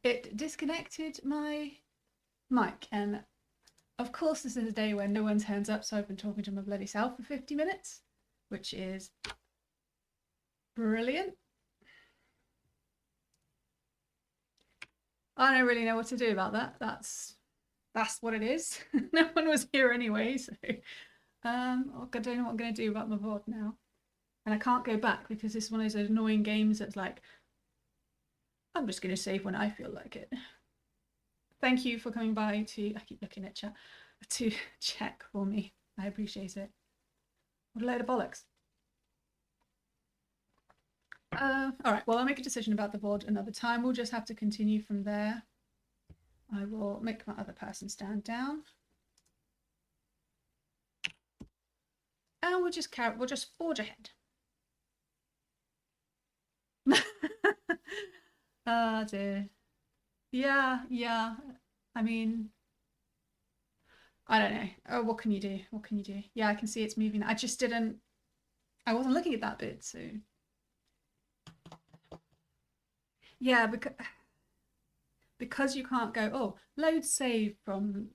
It disconnected my mic, and of course, this is a day when no one turns up, so I've been talking to my bloody self for 50 minutes, which is brilliant. I don't really know what to do about that. That's what it is. No one was here anyway, so I don't know what I'm going to do about my VOD now. And I can't go back because this is one of those annoying games that's like, I'm just going to save when I feel like it. Thank you for coming by to, I keep looking at chat, to check for me. I appreciate it. What a load of bollocks. All right, well, I'll make a decision about the VOD another time. We'll just have to continue from there. I will make my other person stand down. And we'll just forge ahead. Oh dear. Yeah. I mean, I don't know. Oh, what can you do? What can you do? Yeah, I can see it's moving. I wasn't looking at that bit, so. Yeah, because you can't go, oh, load save from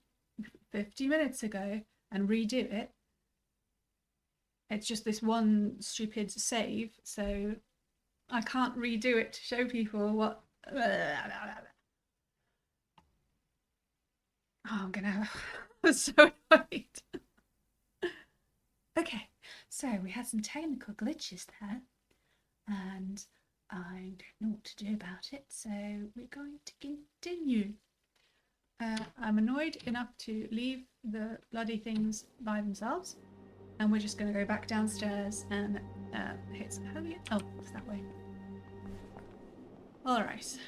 50 minutes ago and redo it. It's just this one stupid save, so I can't redo it to show people what. Oh, I'm gonna. I'm so annoyed. Okay, so we had some technical glitches there, and I don't know what to do about it, so we're going to continue. I'm annoyed enough to leave the bloody things by themselves, and we're just going to go back downstairs and hit. Oh, it's that way. All right.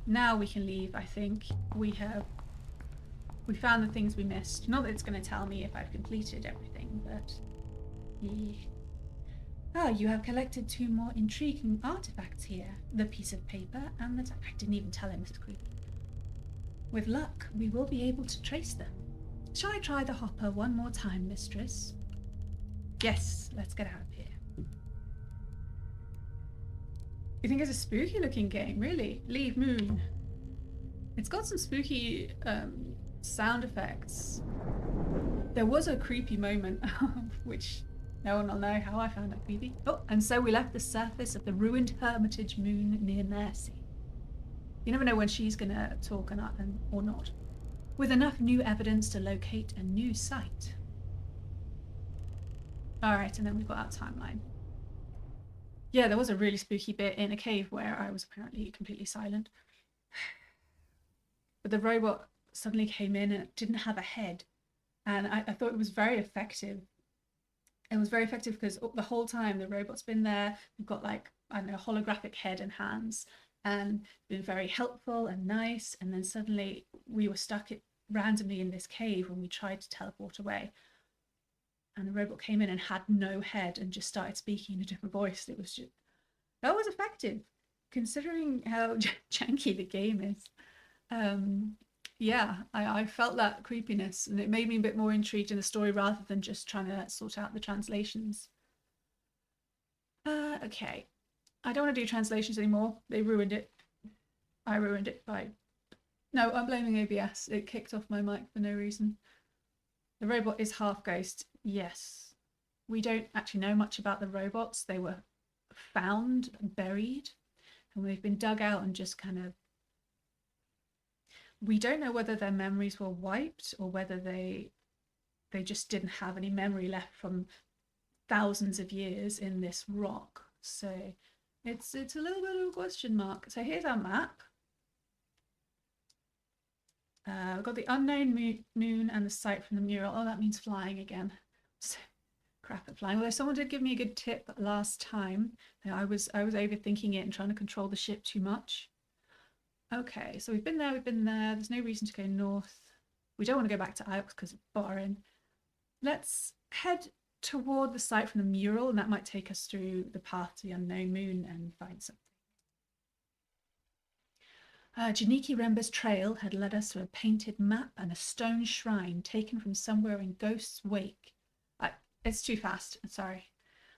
Now we can leave. I think we found the things we missed. Not that it's going to tell me if I've completed everything, but yeah. Oh, you have collected 2 more intriguing artifacts here. The piece of paper and the... I didn't even tell him this is creepy. With luck, we will be able to trace them. Shall I try the hopper one more time, mistress? Yes, let's get out of here. You think it's a spooky looking game, really? Leave Moon. It's got some spooky sound effects. There was a creepy moment, which... no one will know how I found it creepy. Oh, and so we left the surface of the ruined Hermitage Moon near Mercy. You never know when she's going to talk or not. With enough new evidence to locate a new site. All right, and then we've got our timeline. Yeah, there was a really spooky bit in a cave where I was apparently completely silent. But the robot suddenly came in and it didn't have a head. And I thought it was very effective. It was very effective because the whole time the robot's been there. We've got like, I don't know, holographic head and hands, and been very helpful and nice. And then suddenly we were stuck randomly in this cave when we tried to teleport away. And the robot came in and had no head and just started speaking in a different voice. It was just, that was effective considering how janky the game is. Yeah, I felt that creepiness, and it made me a bit more intrigued in the story rather than just trying to sort out the translations. Okay. I don't want to do translations anymore. They ruined it. I ruined it by... No, I'm blaming OBS. It kicked off my mic for no reason. The robot is half ghost. Yes. We don't actually know much about the robots. They were found, buried, and they've been dug out and just kind of... We don't know whether their memories were wiped or whether they just didn't have any memory left from thousands of years in this rock. So it's a little bit of a question mark. So here's our map. We've got the unknown moon and the site from the mural. Oh, that means flying again. So, crap at flying. Although someone did give me a good tip last time. I was overthinking it and trying to control the ship too much. Okay, so we've been there. There's no reason to go north. We don't want to go back to Iox because it's boring. Let's head toward the site from the mural, and that might take us through the path to the unknown moon and find something. Janiki Remba's trail had led us to a painted map and a stone shrine taken from somewhere in Ghost's Wake. It's too fast, sorry.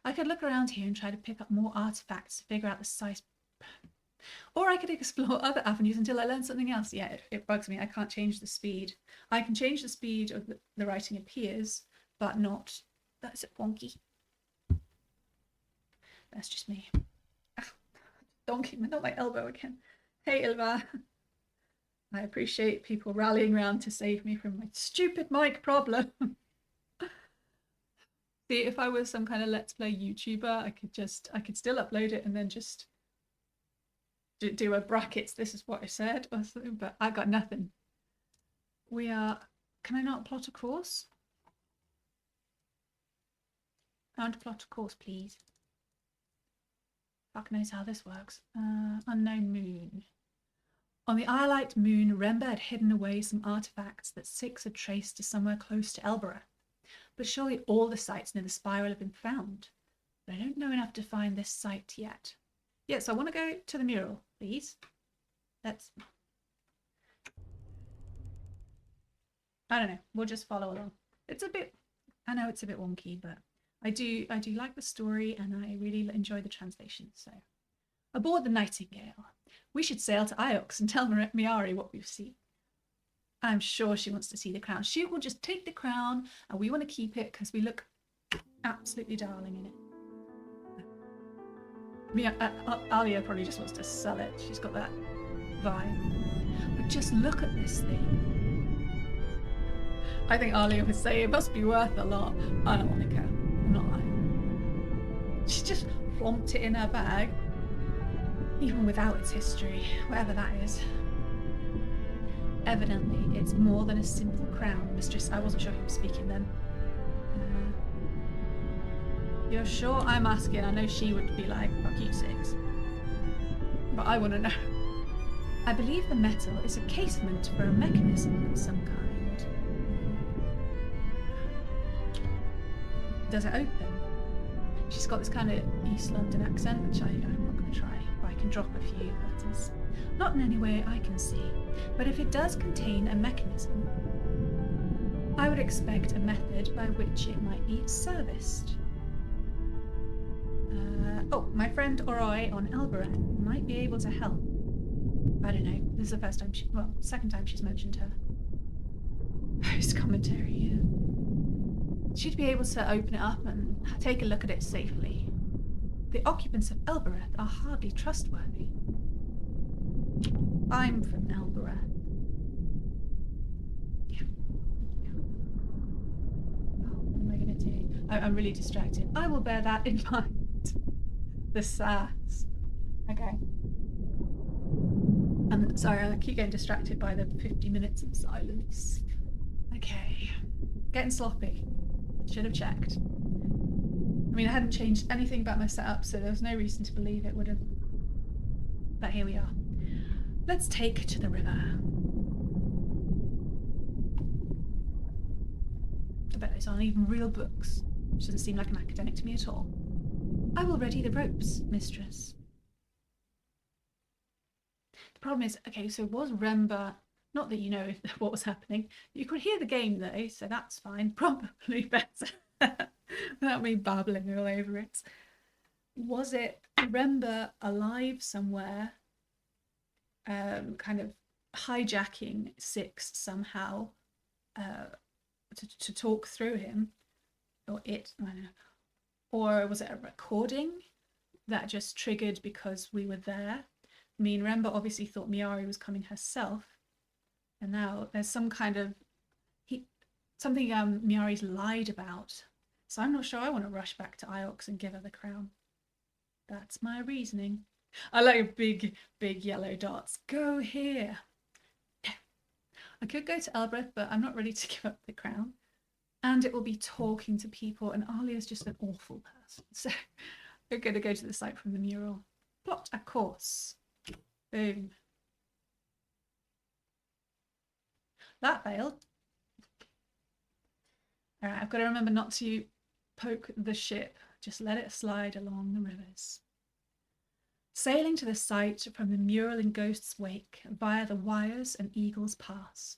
I could look around here and try to pick up more artifacts to figure out the size. Or I could explore other avenues until I learn something else. Yeah, it bugs me. I can't change the speed. I can change the speed of the writing appears, but not... That's it, wonky. That's just me. Ah, donkey, not my elbow again. Hey, Ilva. I appreciate people rallying around to save me from my stupid mic problem. See, if I was some kind of Let's Play YouTuber, I could still upload it and then just do a brackets, this is what I said, or something, but I got nothing. We are... Can I not plot a course? I want to plot a course, please. Fuck knows how this works. Unknown moon. On the Iolite moon, Remba had hidden away some artifacts that Six had traced to somewhere close to Elbereth. But surely all the sites near the spiral have been found. But I don't know enough to find this site yet. Yes, I want to go to the mural, please. Let's... I don't know, we'll just follow along. It's a bit... I know it's a bit wonky, but I do like the story and I really enjoy the translation, so... Aboard the Nightingale. We should sail to Iox and tell Miari what we've seen. I'm sure she wants to see the crown. She will just take the crown and we want to keep it because we look absolutely darling in it. Alia probably just wants to sell it. She's got that vibe. But just look at this thing. I think Alia would say it must be worth a lot. I don't want to go. I'm not lying. She just plonked it in her bag. Even without its history, whatever that is. Evidently, it's more than a simple crown, Mistress. I wasn't sure who was speaking then. You're sure I'm asking? I know she would be like, fuck you, Six. But I want to know. I believe the metal is a casement for a mechanism of some kind. Does it open? She's got this kind of East London accent, which I'm not going to try. But I can drop a few letters. Not in any way I can see, but if it does contain a mechanism, I would expect a method by which it might be serviced. Oh, my friend Oroi on Elbereth might be able to help. I don't know, this is the first time second time she's mentioned her. Post commentary, yeah. She'd be able to open it up and take a look at it safely. The occupants of Elbereth are hardly trustworthy. I'm from Elbereth. Yeah. Oh, what am I going to do? I'm really distracted. I will bear that in mind. The sass. Okay. And sorry, I keep getting distracted by the 50 minutes of silence. Okay. Getting sloppy. Should have checked. I mean, I hadn't changed anything about my setup, so there was no reason to believe it would have. But here we are. Let's take to the river. I bet those aren't even real books. She doesn't seem like an academic to me at all. I will ready the ropes, mistress. The problem is, okay, so was Remba, not that you know what was happening, you could hear the game though, so that's fine, probably better, without me babbling all over it. Was it Remba alive somewhere, kind of hijacking Six somehow to talk through him, or it, I don't know. Or was it a recording that just triggered because we were there? I mean, Remba obviously thought Miari was coming herself, and now there's some kind of something Miari's lied about. So I'm not sure I want to rush back to Iox and give her the crown. That's my reasoning. I like big yellow dots. Go here. I could go to Elbereth, but I'm not ready to give up the crown. And it will be talking to people, and Alia's just an awful person. So we're going to go to the site from the mural. Plot a course. Boom. That failed. All right, I've got to remember not to poke the ship. Just let it slide along the rivers. Sailing to the site from the mural in Ghost's Wake via the Wires and Eagle's Pass.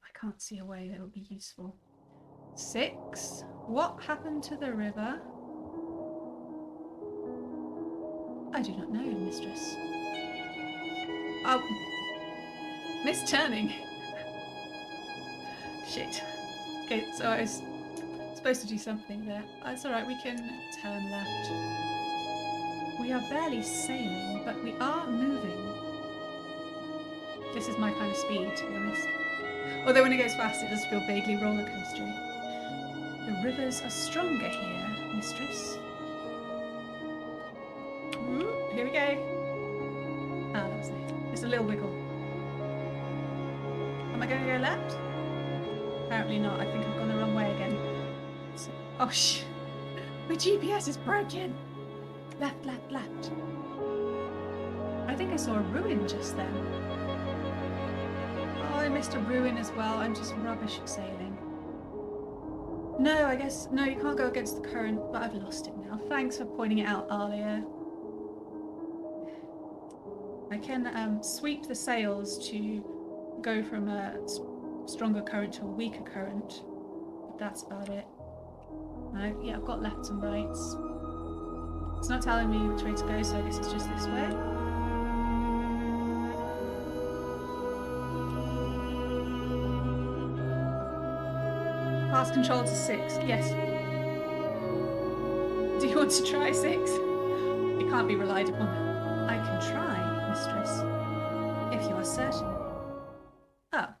I can't see a way that would be useful. 6. What happened to the river? I do not know, mistress. Oh, misturning. Shit. Okay, so I was supposed to do something there. That's alright, we can turn left. We are barely sailing, but we are moving. This is my kind of speed, to be honest. Although when it goes fast, it does feel vaguely roller coastery. The rivers are stronger here, mistress. Ooh, here we go. Ah, that was nice. Just a little wiggle. Am I going to go left? Apparently not. I think I've gone the wrong way again. So, oh, shit. My GPS is broken. Left, left, left. I think I saw a ruin just then. Oh, I missed a ruin as well. I'm just rubbish at sailing. No, I guess... No, you can't go against the current, but I've lost it now. Thanks for pointing it out earlier. I can sweep the sails to go from a stronger current to a weaker current, but that's about it. No, yeah, I've got lefts and rights. It's not telling me which way to go, so I guess it's just this way. Pass control to 6. Yes. Do you want to try 6? It can't be relied upon. I can try, mistress, if you are certain. Oh.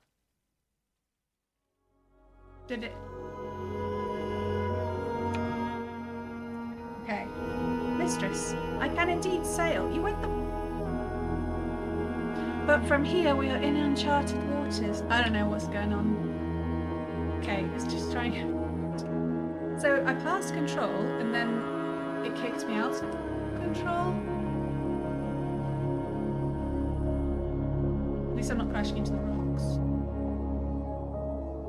Did it? Okay. Mistress, I can indeed sail. You went the... But from here we are in uncharted waters. I don't know what's going on. Okay, let's just try. So I passed control and then it kicked me out of control. At least I'm not crashing into the rocks.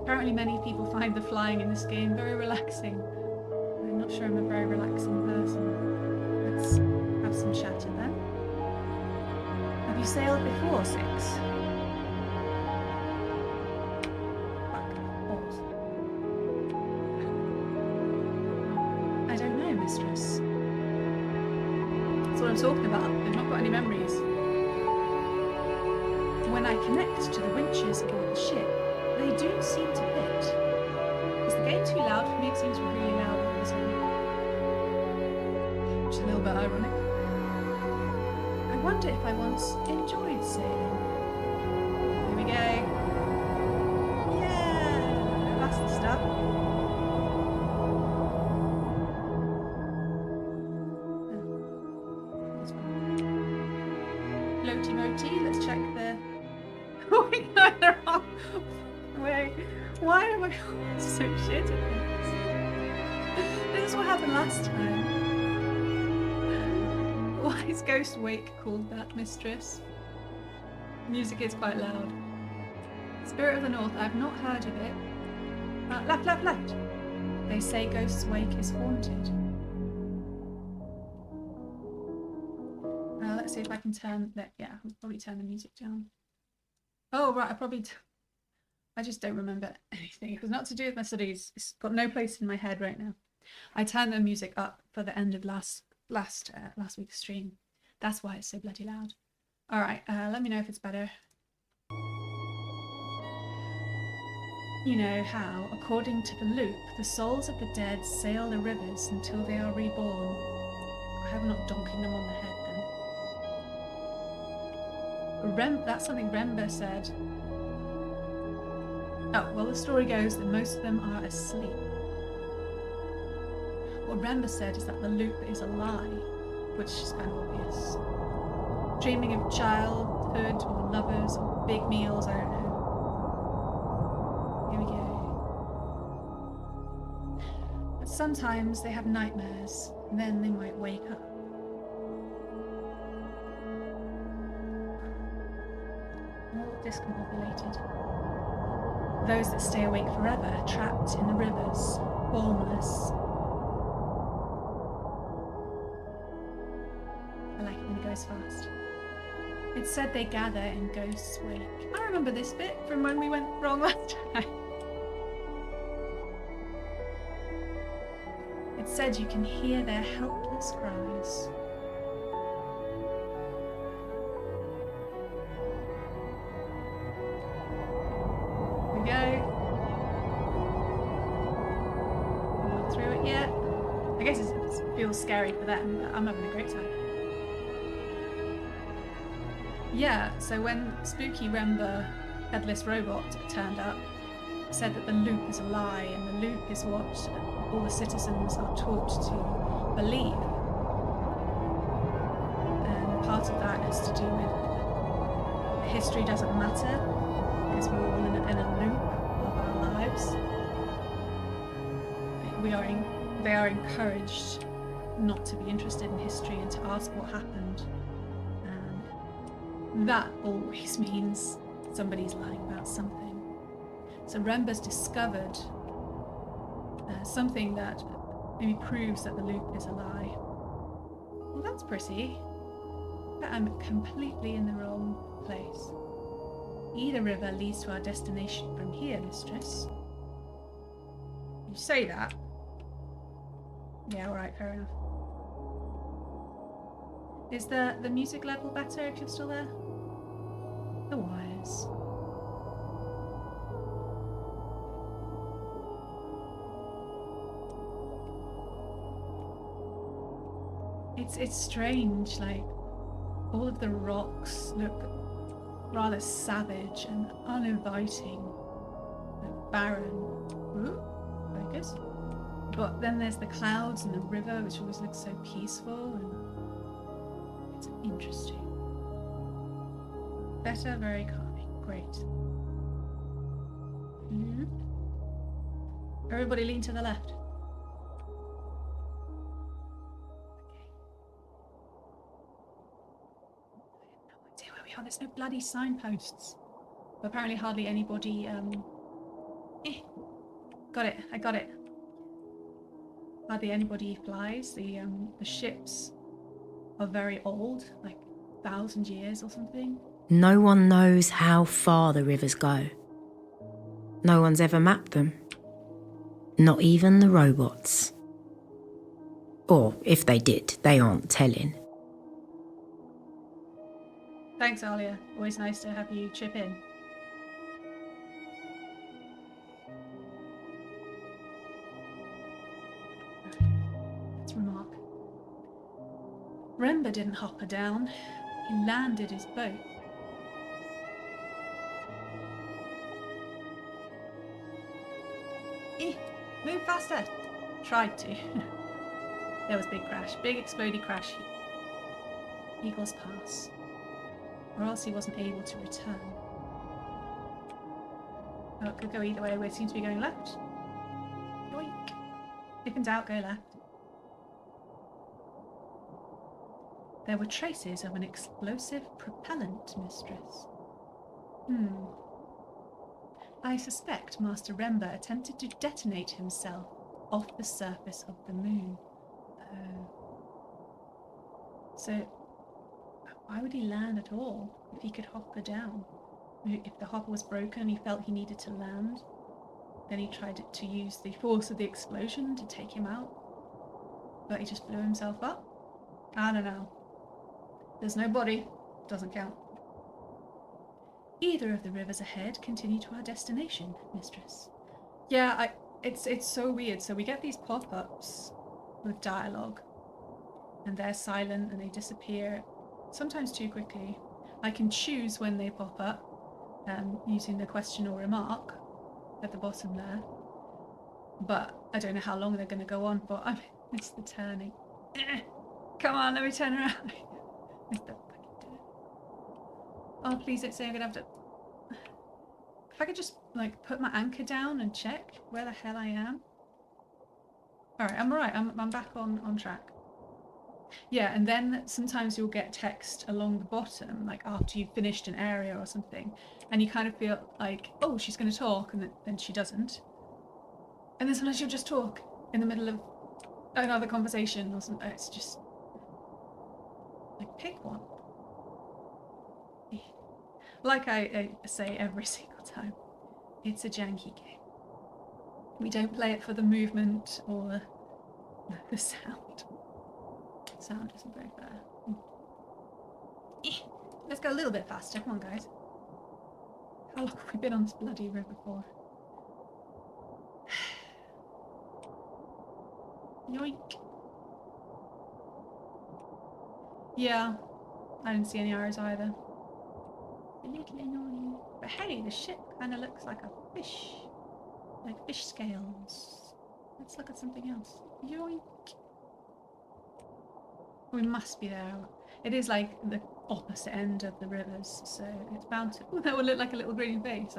Apparently many people find the flying in this game very relaxing. I'm not sure I'm a very relaxing person. Let's have some chatter then. Have you sailed before, 6? I don't know, mistress. That's what I'm talking about. I've not got any memories. When I connect to the winches aboard the ship, they do seem to fit. Is the game too loud for me? It seems really loud all the time. Which is a little bit ironic. I wonder if I once enjoyed sailing. Here we go. Yeah! That's the stuff. Loti Moti, let's check the... Oh, we're going the wrong way. Why am I so shit at this? This is what happened last time. Why is Ghost Wake called that, mistress? Music is quite loud. Spirit of the North, I've not heard of it. Left, left, left. They say Ghost's Wake is haunted. Let's see if I can turn that. Yeah, I'll probably turn the music down. Oh, right, I just don't remember anything. It was not to do with my studies. It's got no place in my head right now. I turned the music up for the end of last week's stream. That's why it's so bloody loud. All right, let me know if it's better. You know how, according to the loop, the souls of the dead sail the rivers until they are reborn. I hope I'm not donking them on the head then. That's something Remba said. Oh, well, the story goes that most of them are asleep. What Remba said is that the loop is a lie, which is kind of obvious. Dreaming of childhood or lovers or big meals, I don't know. Here we go. But sometimes they have nightmares, and then they might wake up. All discombobulated. Those that stay awake forever, trapped in the rivers, formless. I like it when it goes fast. It's said they gather in Ghost's Wake. I remember this bit from when we went wrong last time. It said you can hear their helpless cries. Here we go. Not through it yet. I guess it feels scary for them, but I'm having a great time. Yeah, so when Spooky Rember Headless Robot turned up, it said that the loop is a lie, and the loop is what all the citizens are taught to believe. And part of that is to do with history doesn't matter, because we're all in a loop of our lives. They are encouraged not to be interested in history and to ask what happened. And that always means somebody's lying about something. So Rember's discovered something that maybe proves that the loop is a lie. Well, that's pretty. But I'm completely in the wrong place. Either river leads to our destination from here, mistress. You say that? Yeah, alright, fair enough. Is the music level better if you're still there? The wires. It's strange, like all of the rocks look rather savage and uninviting, like barren. Ooh, focus. But then there's the clouds and the river, which always looks so peaceful, and it's interesting. Better, very calming. Great. Everybody lean to the left. There's no bloody signposts. But apparently hardly anybody, Got it, I got it. Hardly anybody flies. The ships are very old, like 1,000 years or something. No one knows how far the rivers go. No one's ever mapped them. Not even the robots. Or, if they did, they aren't telling. Thanks, Alia. Always nice to have you chip in. Let's remark. Rember didn't hop her down. He landed his boat. Move faster. Tried to. There was big crash. Big explodey crash. Eagle's Pass. Or else he wasn't able to return. Oh, it could go either way. We seem to be going left. Yoink. If in doubt, go left. There were traces of an explosive propellant, mistress. I suspect Master Rember attempted to detonate himself off the surface of the moon. So, why would he land at all if he could hopper down? If the hopper was broken and he felt he needed to land, then he tried to use the force of the explosion to take him out, but he just blew himself up? I don't know. There's no body. Doesn't count. Either of the rivers ahead continue to our destination, mistress. Yeah, it's so weird. So we get these pop-ups with dialogue, and they're silent and they disappear, sometimes too quickly. I can choose when they pop up, using the question or remark at the bottom there, but I don't know how long they're going to go on for. I missed the turning. Come on, let me turn around. Missed the fucking turn. Oh, please don't say I'm gonna have to. If I could just like put my anchor down and check where the hell I am. All right, I'm alright. I'm back on track. Yeah, and then sometimes you'll get text along the bottom, like after you've finished an area or something, and you kind of feel like, oh, she's going to talk, and then she doesn't. And then sometimes she'll just talk in the middle of another conversation or something. It's just like, pick one. Like I say every single time, it's a janky game. We don't play it for the movement or The sound. Sound isn't very fair. Let's go a little bit faster. Come on, guys. How long have we been on this bloody river for? Yoink. Yeah, I didn't see any arrows either. A little annoying. But hey, the ship kind of looks like a fish. Like fish scales. Let's look at something else. Yoink. We must be there. It is like the opposite end of the rivers, so it's bound to... that would look like a little green face.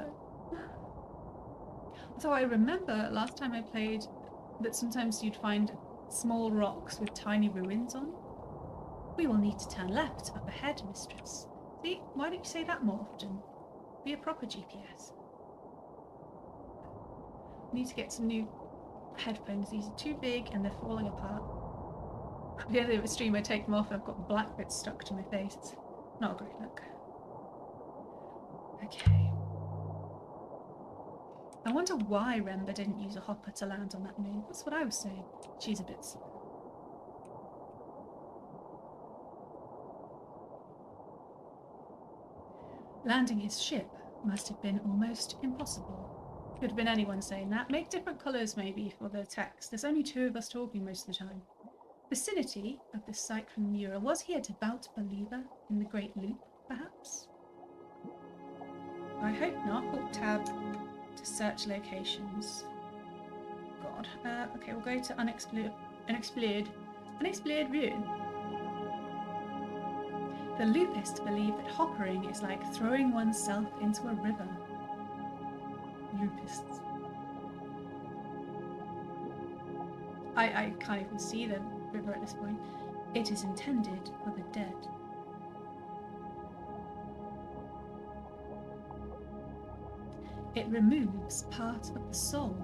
So I remember last time I played that sometimes you'd find small rocks with tiny ruins on. We will need to turn left up ahead, mistress. See, why don't you say that more often? Be a proper GPS. Need to get some new headphones. These are too big and they're falling apart. At the end of the stream I take them off and I've got black bits stuck to my face. It's not a great look. Okay. I wonder why Remba didn't use a hopper to land on that moon. That's what I was saying. She's a bit... Landing his ship must have been almost impossible. Could have been anyone saying that. Make different colours maybe for the text. There's only two of us talking most of the time. Vicinity of the Cyclone mural. Was he a devout believer in the Great Loop, perhaps? I hope not. Oh, tab to search locations. God. Okay, we'll go to unexplored ruin. The Loopists believe that hoppering is like throwing oneself into a river. Loopists. I can't even see the river at this point. It is intended for the dead. It removes part of the soul.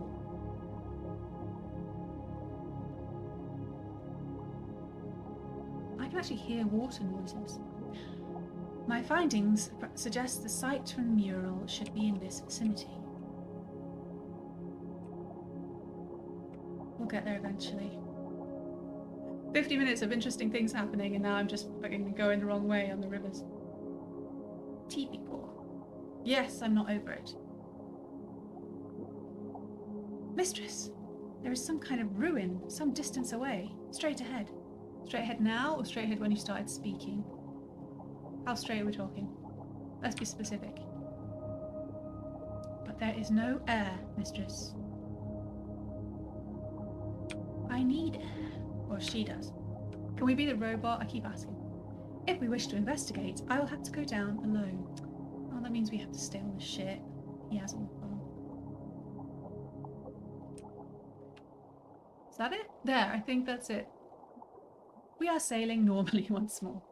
I can actually hear water noises. My findings suggest the Cyclone mural should be in this vicinity. We'll get there eventually. 50 minutes of interesting things happening and now I'm just fucking going the wrong way on the rivers. Typical. Yes, I'm not over it. Mistress, there is some kind of ruin some distance away. Straight ahead. Straight ahead now or straight ahead when you started speaking? How straight are we talking? Let's be specific. But there is no air, mistress. I need air. Or she does. Can we be the robot? I keep asking. If we wish to investigate, I will have to go down alone. Oh, that means we have to stay on the ship. He has all fun. Is that it? There, I think that's it. We are sailing normally once more.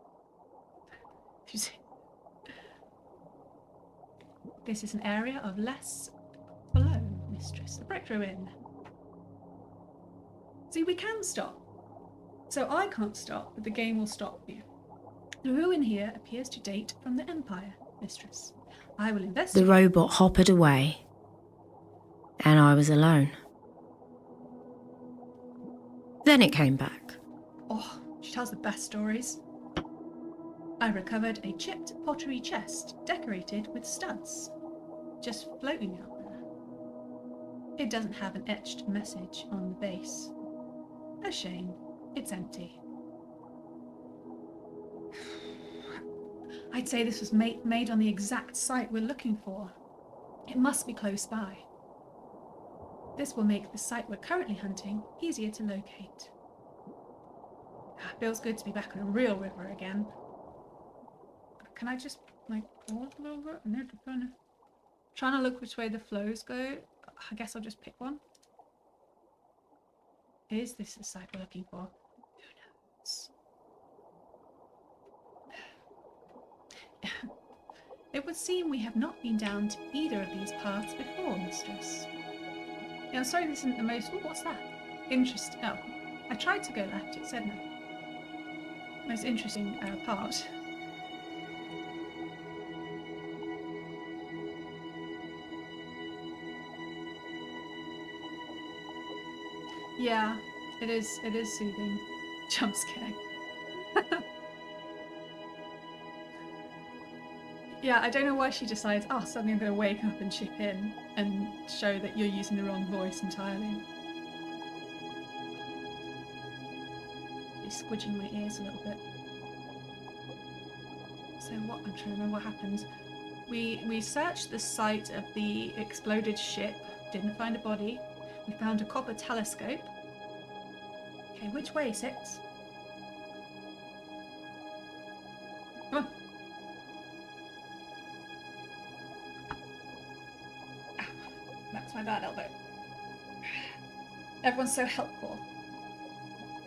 This is an area of less below, mistress. The breakthrough in. See, we can stop. So I can't stop, but the game will stop you. The ruin here appears to date from the Empire, mistress. I will investigate. The robot hoppered away, and I was alone. Then it came back. Oh, she tells the best stories. I recovered a chipped pottery chest decorated with studs, just floating out there. It doesn't have an etched message on the base. A shame. It's empty. I'd say this was made on the exact site we're looking for. It must be close by. This will make the site we're currently hunting easier to locate. Feels good to be back on a real river again. Can I just, like, pause a little bit? I'm trying to look which way the flows go. I guess I'll just pick one. Is this the site we're looking for? Who knows? It would seem we have not been down to either of these paths before, mistress. Yeah, I'm sorry this isn't the most... Oh, what's that? Interesting. Oh, I tried to go left. It said no. Most interesting part. Yeah, It is soothing. Jump scare. Yeah, I don't know why she decides, oh, suddenly I'm going to wake up and chip in and show that you're using the wrong voice entirely. She's squidging my ears a little bit. So what, I'm trying to remember what happened. We searched the site of the exploded ship, didn't find a body. We found a copper telescope. Okay, which way, Six? Come on. Ow, that's my bad elbow. Everyone's so helpful.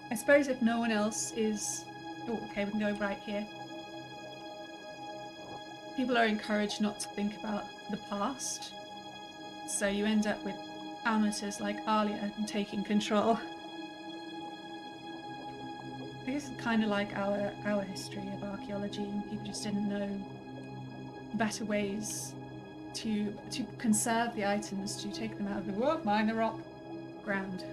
I suppose if no one else is... Oh, okay, we can go right here. People are encouraged not to think about the past. So you end up with amateurs like Alia taking control. I guess it's kind of like our history of archaeology, and people just didn't know better ways to conserve the items, to take them out of the world, mine the rock ground.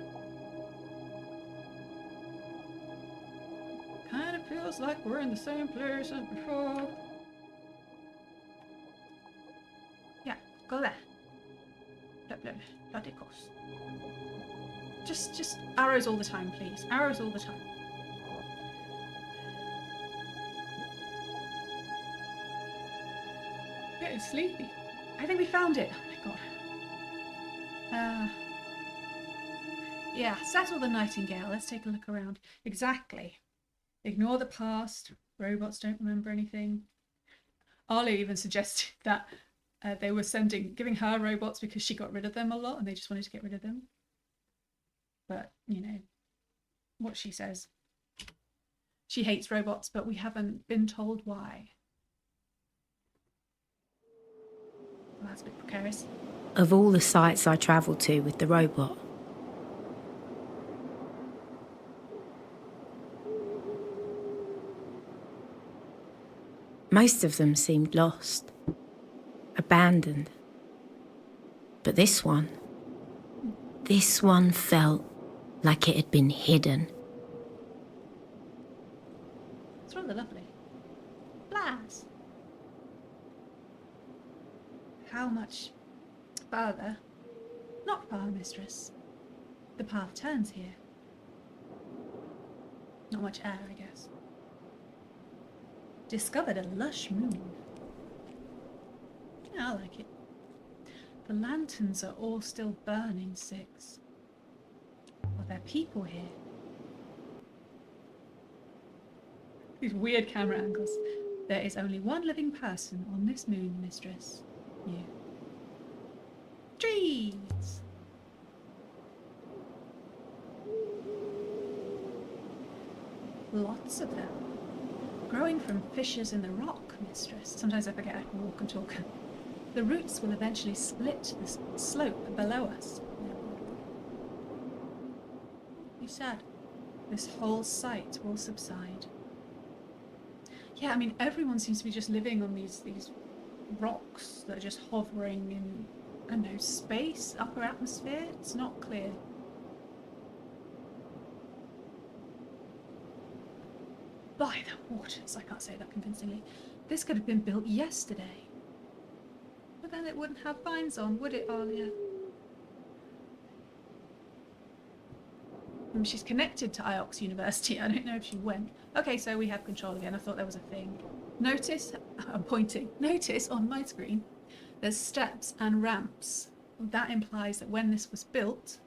Kind of feels like we're in the same place as before. Yeah, go there. Bloody course. Just arrows all the time, please. Arrows all the time. Getting sleepy. I think we found it. Oh my god. Yeah, settle the Nightingale. Let's take a look around. Exactly. Ignore the past. Robots don't remember anything. Arlo even suggested that they were giving her robots because she got rid of them a lot and they just wanted to get rid of them. But, you know, what she says. She hates robots, but we haven't been told why. Well, that's a bit precarious. Of all the sites I travelled to with the robot, most of them seemed lost, abandoned. But this one felt like it had been hidden. It's rather lovely. Blaz! How much further? Not far, mistress. The path turns here. Not much air, I guess. Discovered a lush moon. Yeah, I like it. The lanterns are all still burning, Six. Are there people here? These weird camera angles. There is only one living person on this moon, mistress. You. Trees! Lots of them. Growing from fissures in the rock, mistress. Sometimes I forget I can walk and talk. The roots will eventually split the slope below us. You said this whole site will subside. Yeah, I mean, everyone seems to be just living on these rocks that are just hovering in, I don't know, space, upper atmosphere. It's not clear. By the waters, I can't say that convincingly. This could have been built yesterday. But then it wouldn't have vines on, would it, Alia? She's connected to IOX University. I don't know if she went. Okay, so we have control again. I thought there was a thing. Notice, I'm pointing. Notice on my screen, there's steps and ramps. That implies that when this was built,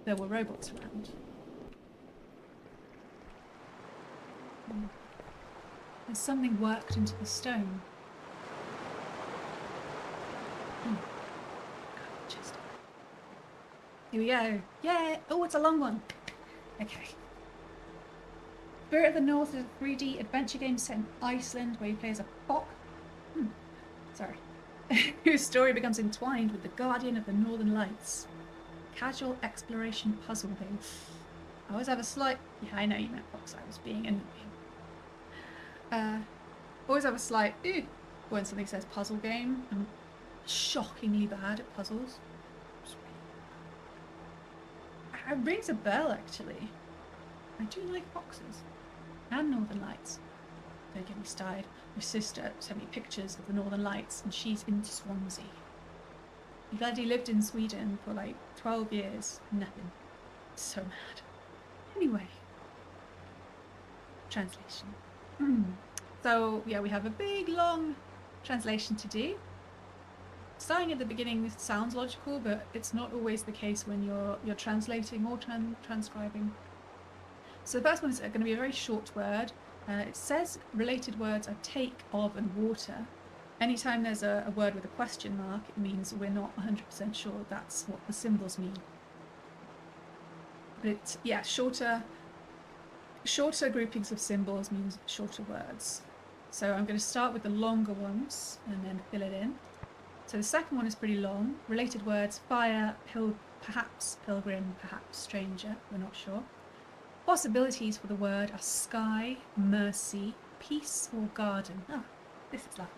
there were robots around. There's something worked into the stone. Just... Here we go. Yeah! Oh, it's a long one. Okay. Spirit of the North is a 3D adventure game set in Iceland where you play as a fox. Sorry. Whose story becomes entwined with the Guardian of the Northern Lights. Casual exploration puzzle game. I always have a slight... Yeah, I know you meant fox. I was being annoying. Always have a slight ew when something says puzzle game. I'm shockingly bad at puzzles. Ow. It rings a bell, actually. I do like foxes. And Northern Lights. Don't get me started. My sister sent me pictures of the Northern Lights, and she's in Swansea. I'm glad he lived in Sweden for like 12 years. Nothing. So mad. Anyway. Translation. So, yeah, we have a big, long translation to do. Starting at the beginning sounds logical, but it's not always the case when you're translating or transcribing. So the first one is going to be a very short word. It says related words are take, of, and water. Anytime there's a word with a question mark, it means we're not 100% sure that's what the symbols mean. But yeah, shorter groupings of symbols means shorter words. So I'm going to start with the longer ones and then fill it in. So the second one is pretty long. Related words: fire, perhaps pilgrim, perhaps stranger, we're not sure. Possibilities for the word are sky, mercy, peace, or garden. Oh, this is lovely.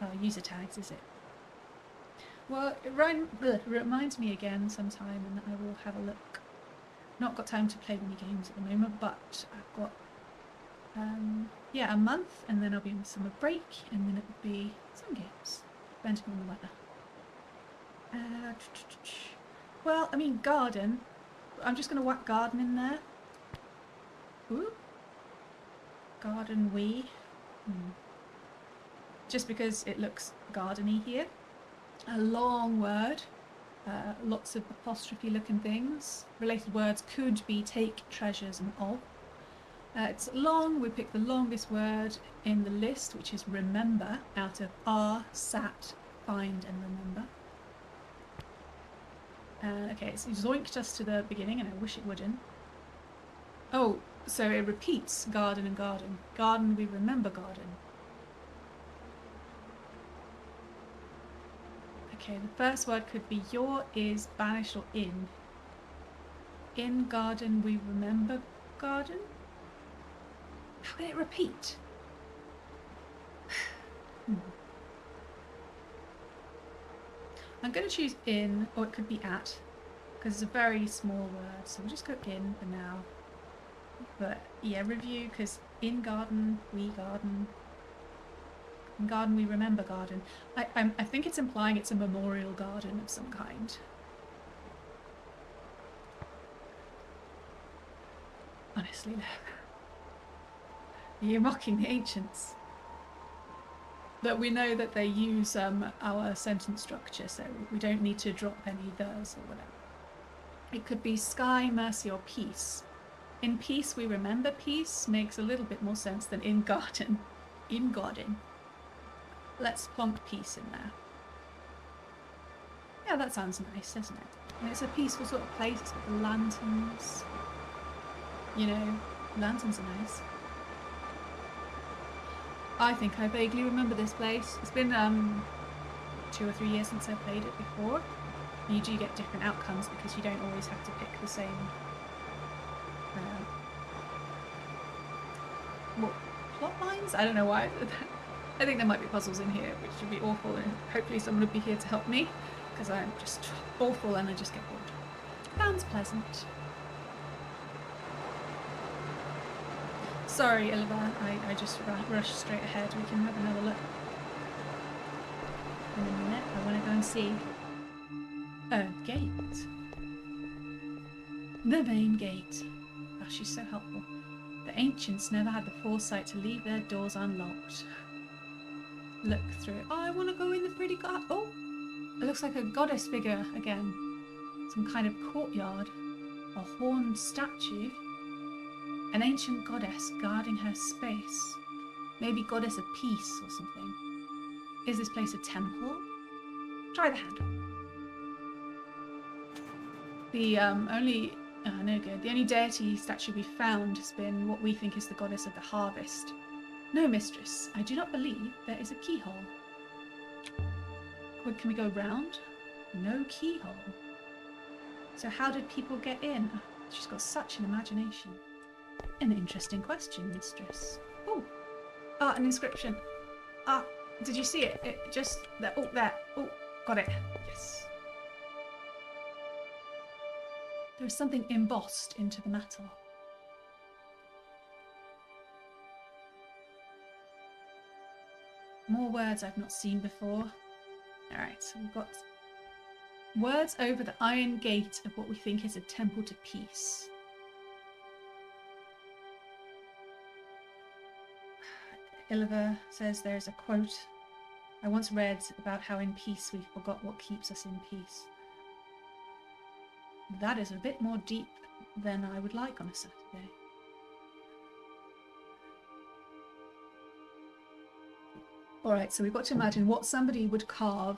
Oh, user tags, is it? Well, it reminds me again sometime, and I will have a look. Not got time to play many games at the moment, but I've got yeah, a month, and then I'll be on summer break, and then it will be some games, depending on the weather. Well, I mean, garden. I'm just going to whack garden in there. Ooh. Garden we. Just because it looks gardeny here. A long word. Lots of apostrophe looking things. Related words could be take, treasures, and of. It's long. We pick the longest word in the list, which is remember, out of are, sat, find, and remember. Okay, it's zoinked us to the beginning, and I wish it wouldn't. Oh, so it repeats garden and garden. Garden, we remember garden. Okay, the first word could be your, is, banished, or in. In garden, we remember garden? How can it repeat? I'm going to choose in, or it could be at, because it's a very small word, so we'll just go in for now. But yeah, review, because in garden, we garden. In garden, we remember garden. I think it's implying it's a memorial garden of some kind. Honestly, no. You're mocking the ancients. But we know that they use our sentence structure, so we don't need to drop any theirs or whatever. It could be sky, mercy, or peace. In peace, we remember peace makes a little bit more sense than in garden. In garden. Let's plonk peace in there. Yeah, that sounds nice, doesn't it? And it's a peaceful sort of place. It's got the lanterns. You know, lanterns are nice. I think I vaguely remember this place. It's been 2 or 3 years since I played it before. You do get different outcomes because you don't always have to pick the same plot lines? I don't know why. I think there might be puzzles in here, which would be awful, and hopefully someone would be here to help me, because I'm just awful and I just get bored. Sounds pleasant. Sorry, Oliver, I just rushed straight ahead. We can have another look in a minute. I want to go and see a gate. The main gate. Oh, she's so helpful. The ancients never had the foresight to leave their doors unlocked. Look through it. Oh, I want to go in the pretty garden. Oh, it looks like a goddess figure again. Some kind of courtyard. A horned statue. An ancient goddess guarding her space. Maybe goddess of peace or something. Is this place a temple? Try the handle. The no good. The only deity statue we found has been what we think is the goddess of the harvest. No, mistress, I do not believe there is a keyhole. Can we go round? No keyhole. So how did people get in? Oh, she's got such an imagination. An interesting question, mistress. Oh, an inscription. Did you see it? It just there. Oh, there. Oh, got it. Yes. There is something embossed into the metal. More words I've not seen before. Alright, so we've got words over the iron gate of what we think is a temple to peace. Iliver says there's a quote I once read about how in peace we forgot what keeps us in peace. That is a bit more deep than I would like on a Saturday. Alright, so we've got to imagine what somebody would carve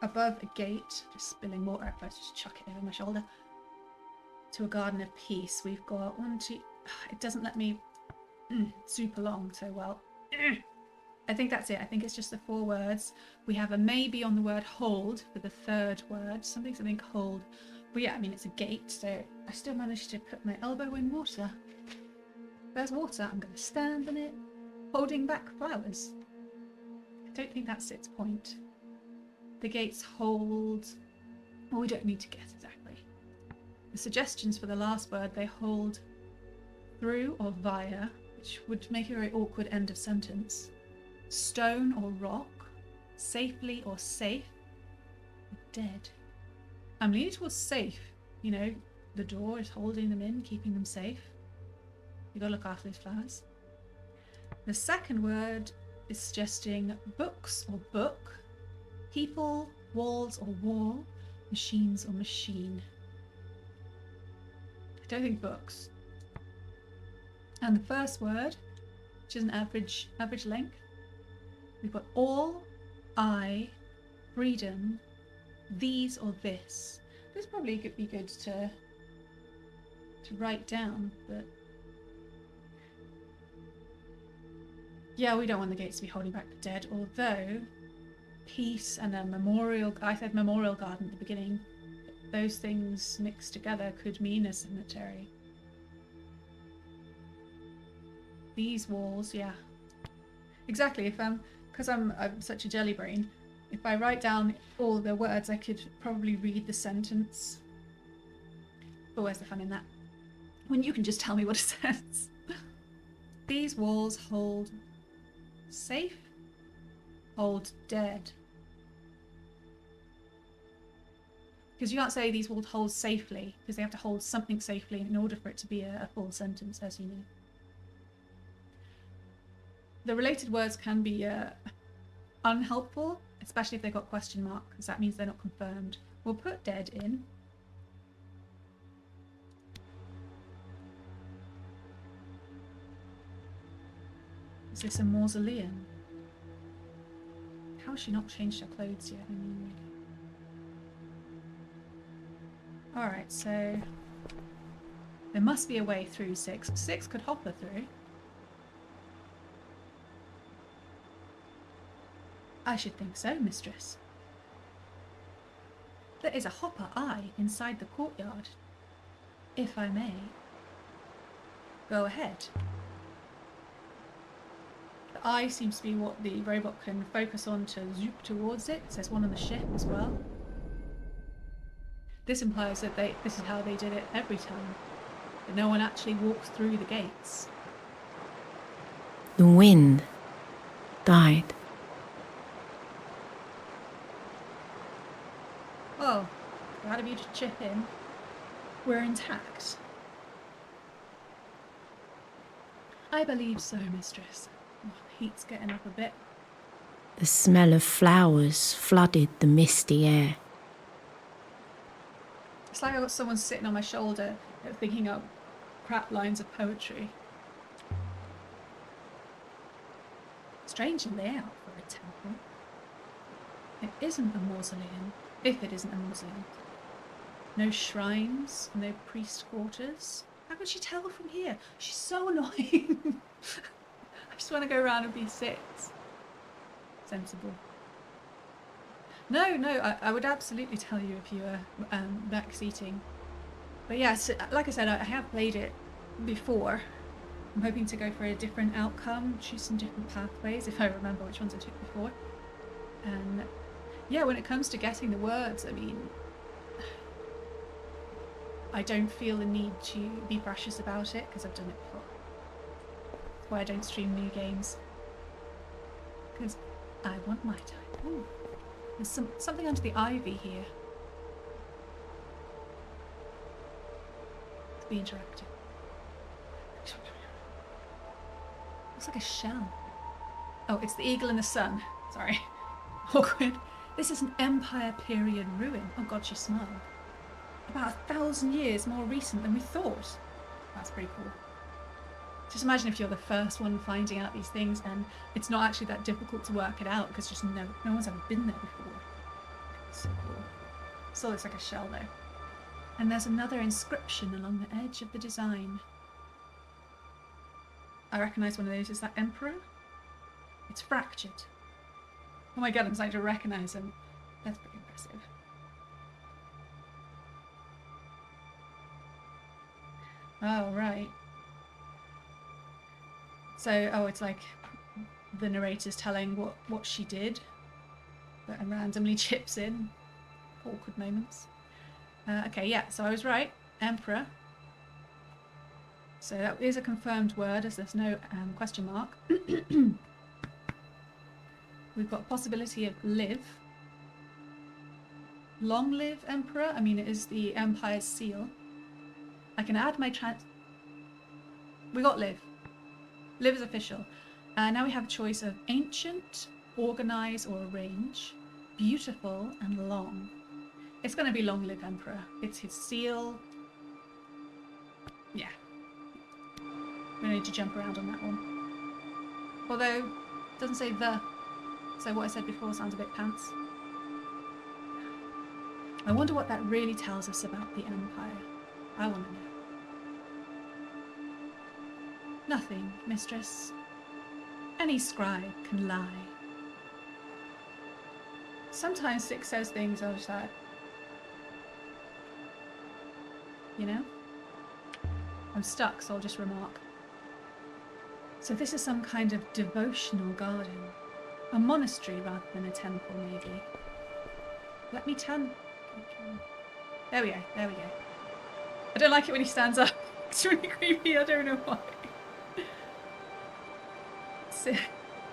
above a gate, just spilling water, if I just chuck it over my shoulder, to a garden of peace. We've got one, two, it doesn't let me super long so well. I think that's it. I think it's just the 4 words. We have a maybe on the word hold for the 3rd word, something hold. But yeah, I mean, it's a gate, so I still managed to put my elbow in water. There's water, I'm going to stand in it, holding back flowers. I don't think that's its point. The gates hold... Well, we don't need to guess exactly. The suggestions for the last word, they hold through or via, which would make a very awkward end of sentence. Stone or rock, safely or safe, dead. I'm leaning towards safe. You know, the door is holding them in, keeping them safe. You gotta look after those flowers. The second word is suggesting books or book, people, walls or wall, machines or machine. I don't think books. And the first word, which is an average length, we've got all, I, freedom, these or this. This probably could be good to write down, but yeah, we don't want the gates to be holding back the dead, although peace and a memorial, I said memorial garden at the beginning, those things mixed together could mean a cemetery. These walls, yeah. Exactly, if because I'm such a jelly brain, if I write down all the words, I could probably read the sentence. But where's the fun in that? When you can just tell me what it says. These walls hold safe, hold dead. Because you can't say these walls hold safely, because they have to hold something safely in order for it to be a full sentence, as you know. The related words can be unhelpful, especially if they've got question mark, because that means they're not confirmed. We'll put dead in. Is this a mausoleum? How has she not changed her clothes yet? I mean, really. Alright, so there must be a way through 6. 6 could hop her through. I should think so, mistress. There is a hopper eye inside the courtyard. If I may. Go ahead. The eye seems to be what the robot can focus on to zoop towards it. There's one on the ship as well. This implies that this is how they did it every time. That no one actually walks through the gates. The wind died. Oh, glad of you to chip in. We're intact. I believe so, mistress. Oh, the heat's getting up a bit. The smell of flowers flooded the misty air. It's like I got someone sitting on my shoulder thinking up crap lines of poetry. Strange layout for a temple. It isn't a mausoleum, if it isn't a mausoleum. No shrines, no priest quarters. How could she tell from here? She's so annoying. I just want to go around and be sensible. No, I would absolutely tell you if you were back seating. But yes, like I said, I have played it before. I'm hoping to go for a different outcome, choose some different pathways, if I remember which ones I took before. And yeah, when it comes to getting the words, I mean, I don't feel the need to be precious about it because I've done it before. That's why I don't stream new games. Because I want my time. Ooh. There's something under the ivy here. Let's be interactive. Looks like a shell. Oh, it's the eagle and the sun. Sorry. Awkward. This is an Empire period ruin. Oh god, she smiled. About 1,000 years more recent than we thought. That's pretty cool. Just imagine if you're the first one finding out these things and it's not actually that difficult to work it out because just no one's ever been there before. So cool. Still looks like a shell though. And there's another inscription along the edge of the design. I recognise one of those. Is that Emperor? It's fractured. Oh my god, I'm starting to recognise him. That's pretty impressive. Oh, right. So, oh, it's like the narrator's telling what she did, but randomly chips in. Awkward moments. Okay, yeah, so I was right. Emperor. So that is a confirmed word, as there's no question mark. We've got possibility of live. Long live Emperor. I mean, it is the Empire's seal. I can add my We got live. Live is official. Now we have a choice of ancient, organize, or arrange, beautiful, and long. It's going to be long live Emperor. It's his seal. Yeah. We don't need to jump around on that one. Although, it doesn't say the. So what I said before sounds a bit pants. I wonder what that really tells us about the Empire. I want to know. Nothing, mistress. Any scribe can lie. Sometimes Six says things I was like, you know? I'm stuck, so I'll just remark. So this is some kind of devotional garden. A monastery rather than a temple, maybe. Let me turn. There we go, there we go. I don't like it when he stands up. It's really creepy, I don't know why.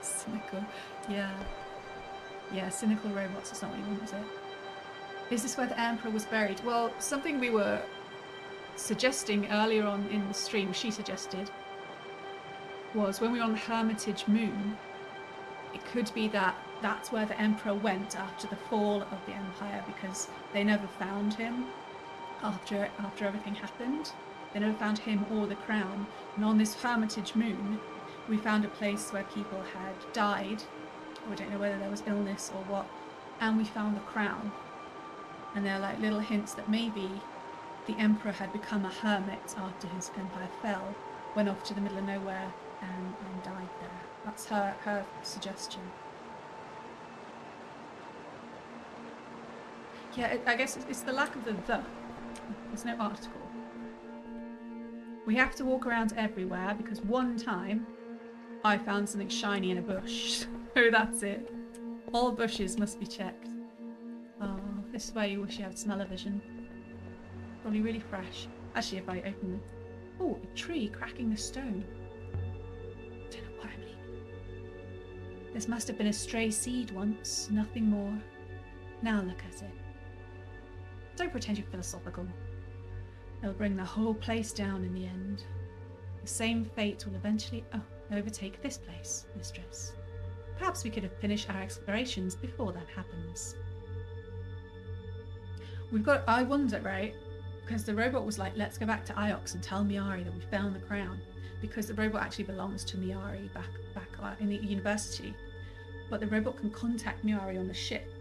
Cynical. Yeah. Yeah, cynical robots is not what you want, is it? Is this where the Emperor was buried? Well, something we were suggesting earlier on in the stream, she suggested, was when we were on the Hermitage Moon, it could be that that's where the Emperor went after the fall of the Empire, because they never found him after everything happened. They never found him or the crown. And on this Hermitage Moon, we found a place where people had died. We don't know whether there was illness or what. And we found the crown. And there are like little hints that maybe the Emperor had become a hermit after his empire fell, went off to the middle of nowhere and died there. That's her suggestion. Yeah, I guess it's the lack of the. There's no article. We have to walk around everywhere because one time I found something shiny in a bush. So that's it. All bushes must be checked. Oh, this is where you wish you had smell-o-vision. Probably really fresh. Actually, if I open the... Oh, a tree cracking the stone. Don't know what I mean. This must have been a stray seed once, nothing more. Now look at it. Don't pretend you're philosophical. It'll bring the whole place down in the end. The same fate will eventually overtake this place, mistress. Perhaps we could have finished our explorations before that happens. I wonder, right? Because the robot was like, let's go back to Iox and tell Miari that we found the crown. Because the robot actually belongs to Miari back in the university. But the robot can contact Miari on the ship.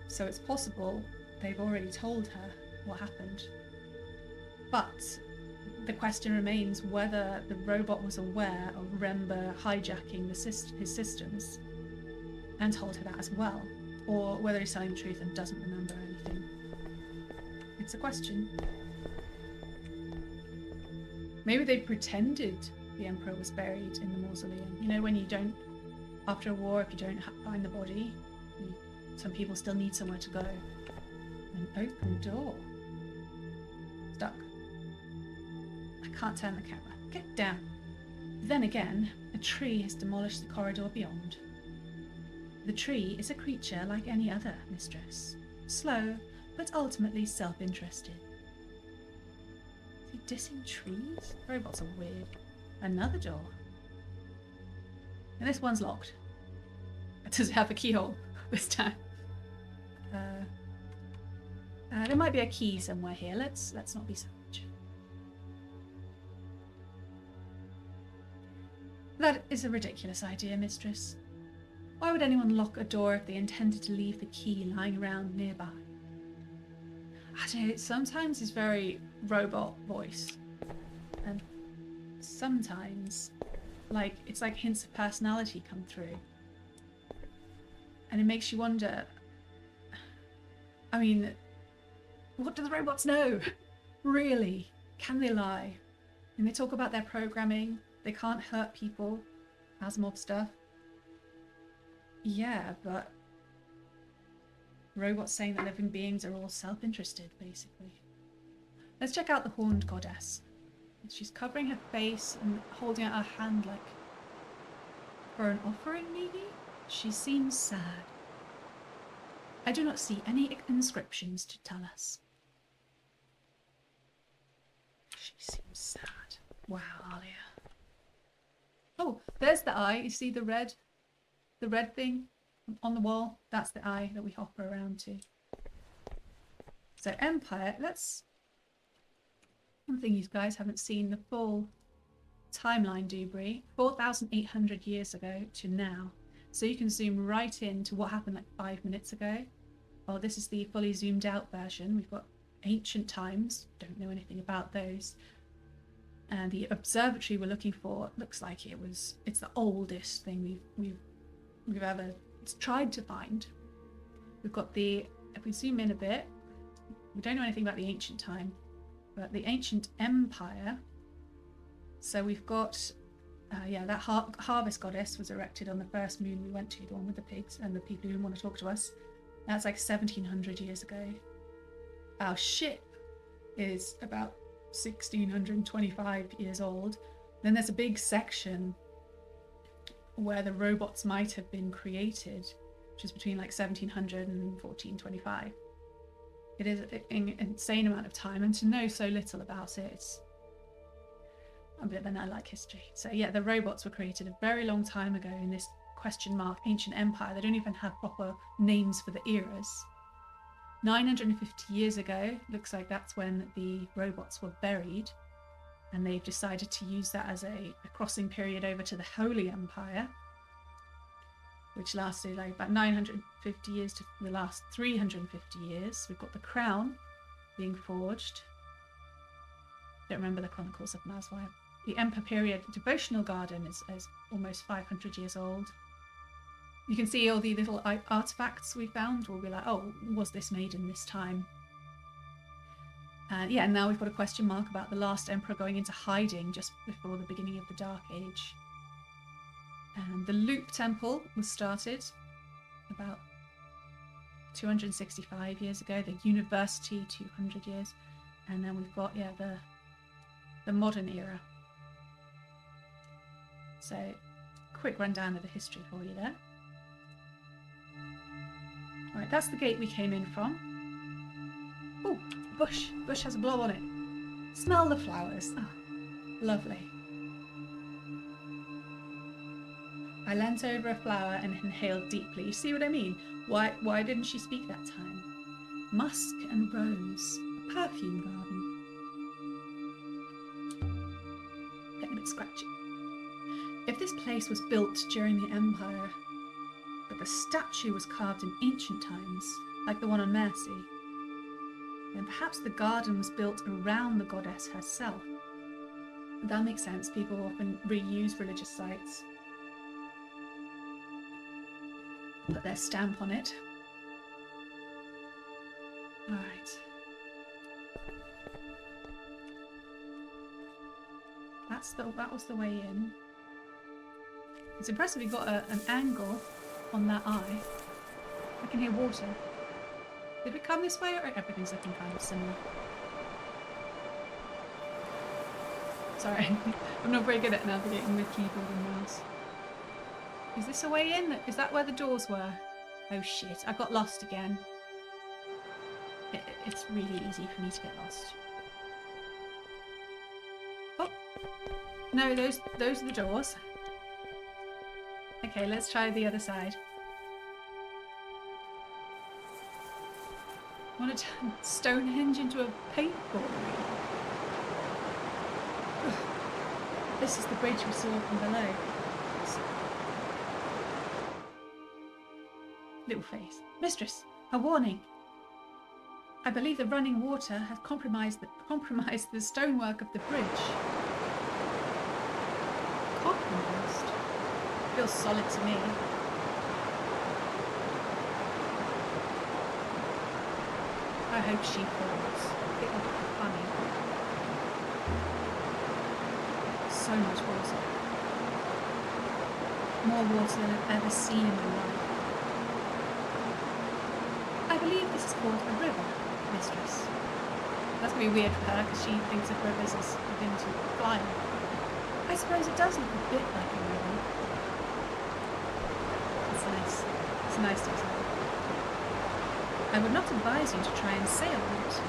So it's possible they've already told her what happened. But the question remains whether the robot was aware of Remba hijacking his systems and told her that as well, or whether he's telling the truth and doesn't remember anything. It's a question. Maybe they pretended the Emperor was buried in the mausoleum. You know, when you don't, after a war, if you don't find the body, some people still need somewhere to go. An open door. Stuck. I can't turn the camera. Get down. Then again, a tree has demolished the corridor beyond. The tree is a creature like any other, mistress. Slow, but ultimately self-interested. Is he dissing trees? Robots are weird. Another door. And this one's locked. Does it have a keyhole this time? There might be a key somewhere here. Let's not be savage. That is a ridiculous idea, mistress. Why would anyone lock a door if they intended to leave the key lying around nearby? I don't know, sometimes it's very robot voice. And sometimes, like, it's like hints of personality come through. And it makes you wonder, I mean, what do the robots know? Really? Can they lie? And they talk about their programming, they can't hurt people, Asimov stuff. Yeah, but robots saying that living beings are all self-interested, basically. Let's check out the horned goddess. She's covering her face and holding out her hand like for an offering, maybe? She seems sad. I do not see any inscriptions to tell us. She seems sad. Wow, Alia. Oh, there's the eye. You see the red thing on the wall? That's the eye that we hop around to. So Empire, one thing you guys haven't seen the full timeline, Dubry. 4,800 years ago to now. So you can zoom right into what happened like 5 minutes ago. Oh, this is the fully zoomed out version. We've got ancient times. Don't know anything about those. And the observatory we're looking for looks like it's the oldest thing we've ever tried to find. We've got if we zoom in a bit, we don't know anything about the ancient time, but the ancient empire. So we've got, that harvest goddess was erected on the first moon we went to, the one with the pigs and the people who want to talk to us. That's like 1,700 years ago. Our ship is about 1,625 years old. Then there's a big section where the robots might have been created, which is between like 1,700 and 1,425. It is an insane amount of time, and to know so little about it, but then I like history. So yeah, the robots were created a very long time ago in this question mark ancient empire. They don't even have proper names for the eras. 950 years ago, looks like that's when the robots were buried, and they've decided to use that as a crossing period over to the Holy Empire, which lasted like about 950 years to the last 350 years. We've got the crown being forged. Don't remember the Chronicles of Maswai. The Emperor period devotional garden is almost 500 years old. You can see all the little artifacts we found. We'll be like, oh, was this made in this time? And now we've got a question mark about the last emperor going into hiding just before the beginning of the Dark Age. And the Loop Temple was started about 265 years ago. The University, 200 years. And then we've got, the modern era. So, quick rundown of the history for you there. Right, that's the gate we came in from. Oh, bush. Bush has a blow on it. Smell the flowers. Ah, lovely. I leant over a flower and inhaled deeply. You see what I mean? Why didn't she speak that time? Musk and rose. A perfume garden. Getting a bit scratchy. If this place was built during the Empire, but the statue was carved in ancient times, like the one on Mercy, then perhaps the garden was built around the goddess herself. That makes sense. People often reuse religious sites, put their stamp on it. All right. That was the way in. It's impressive we got an angle on that eye. I can hear water. Did we come this way, or everything's looking kind of similar? Sorry, I'm not very good at navigating with keyboard and mouse. Is this a way in? Is that where the doors were? Oh shit, I got lost again. It's really easy for me to get lost. Oh, no, those are the doors. Okay, let's try the other side. I want to turn Stonehenge into a paintball. This is the bridge we saw from below. Little face. Mistress, a warning. I believe the running water has compromised the stonework of the bridge. Compromised? Feels solid to me. I hope she falls. It would be funny. So much water. More water than I've ever seen in my life. I believe this is called a river, mistress. That's going to be weird for her because she thinks of rivers as akin to flying. I suppose it does look a bit like a river. It's nice. It's a nice detail. I would not advise you to try and sail on it.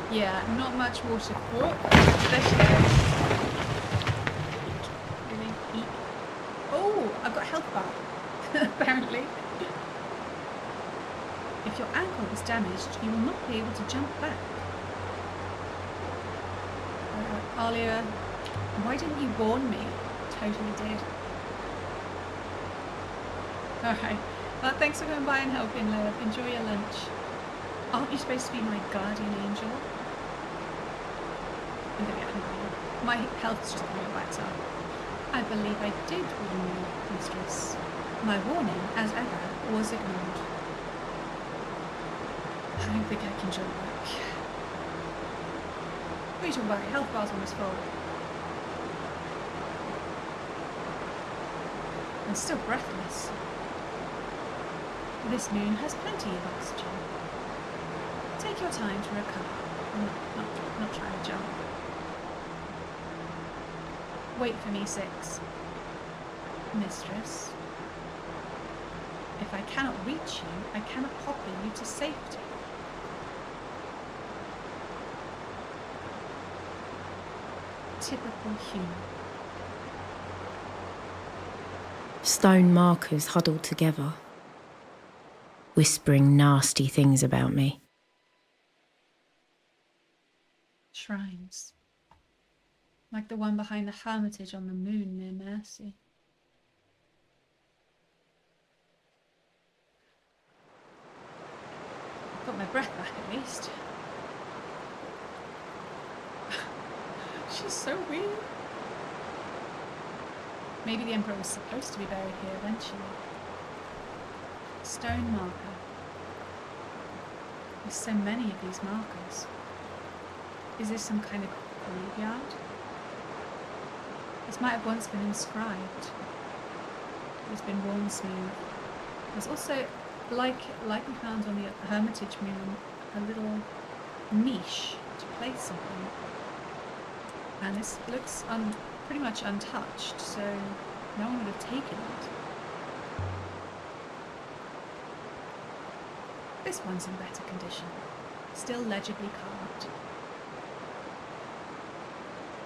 Yeah, not much water. Oh, there she goes. Really? Eek. Oh, I've got a health bar. Apparently. If your ankle is damaged, you will not be able to jump back. Alia, why didn't you warn me? Totally did. Alright. Well, thanks for coming by and helping, love. Enjoy your lunch. Aren't you supposed to be my guardian angel? I'm gonna get hungry. My health's just going back up. I believe I did warn you, mistress. My warning, as ever, was ignored. I don't think I can jump back. What are you talking about? Your health bar's almost full. I'm still breathless. This moon has plenty of oxygen. Take your time to recover. Not trying to jump. Wait for me, 6. Mistress. If I cannot reach you, I cannot hobble you to safety. Typical human. Stone markers huddled together, whispering nasty things about me. Shrines. Like the one behind the hermitage on the moon near Mercy. Got my breath back at least. She's so weird. Maybe the Emperor was supposed to be buried here eventually. Stone marker. There's so many of these markers. Is this some kind of graveyard? This might have once been inscribed. It's been worn smooth. There's also, like we found on the Hermitage Moon, a little niche to place something. And this looks pretty much untouched, so no one would have taken it. This one's in better condition, still legibly carved.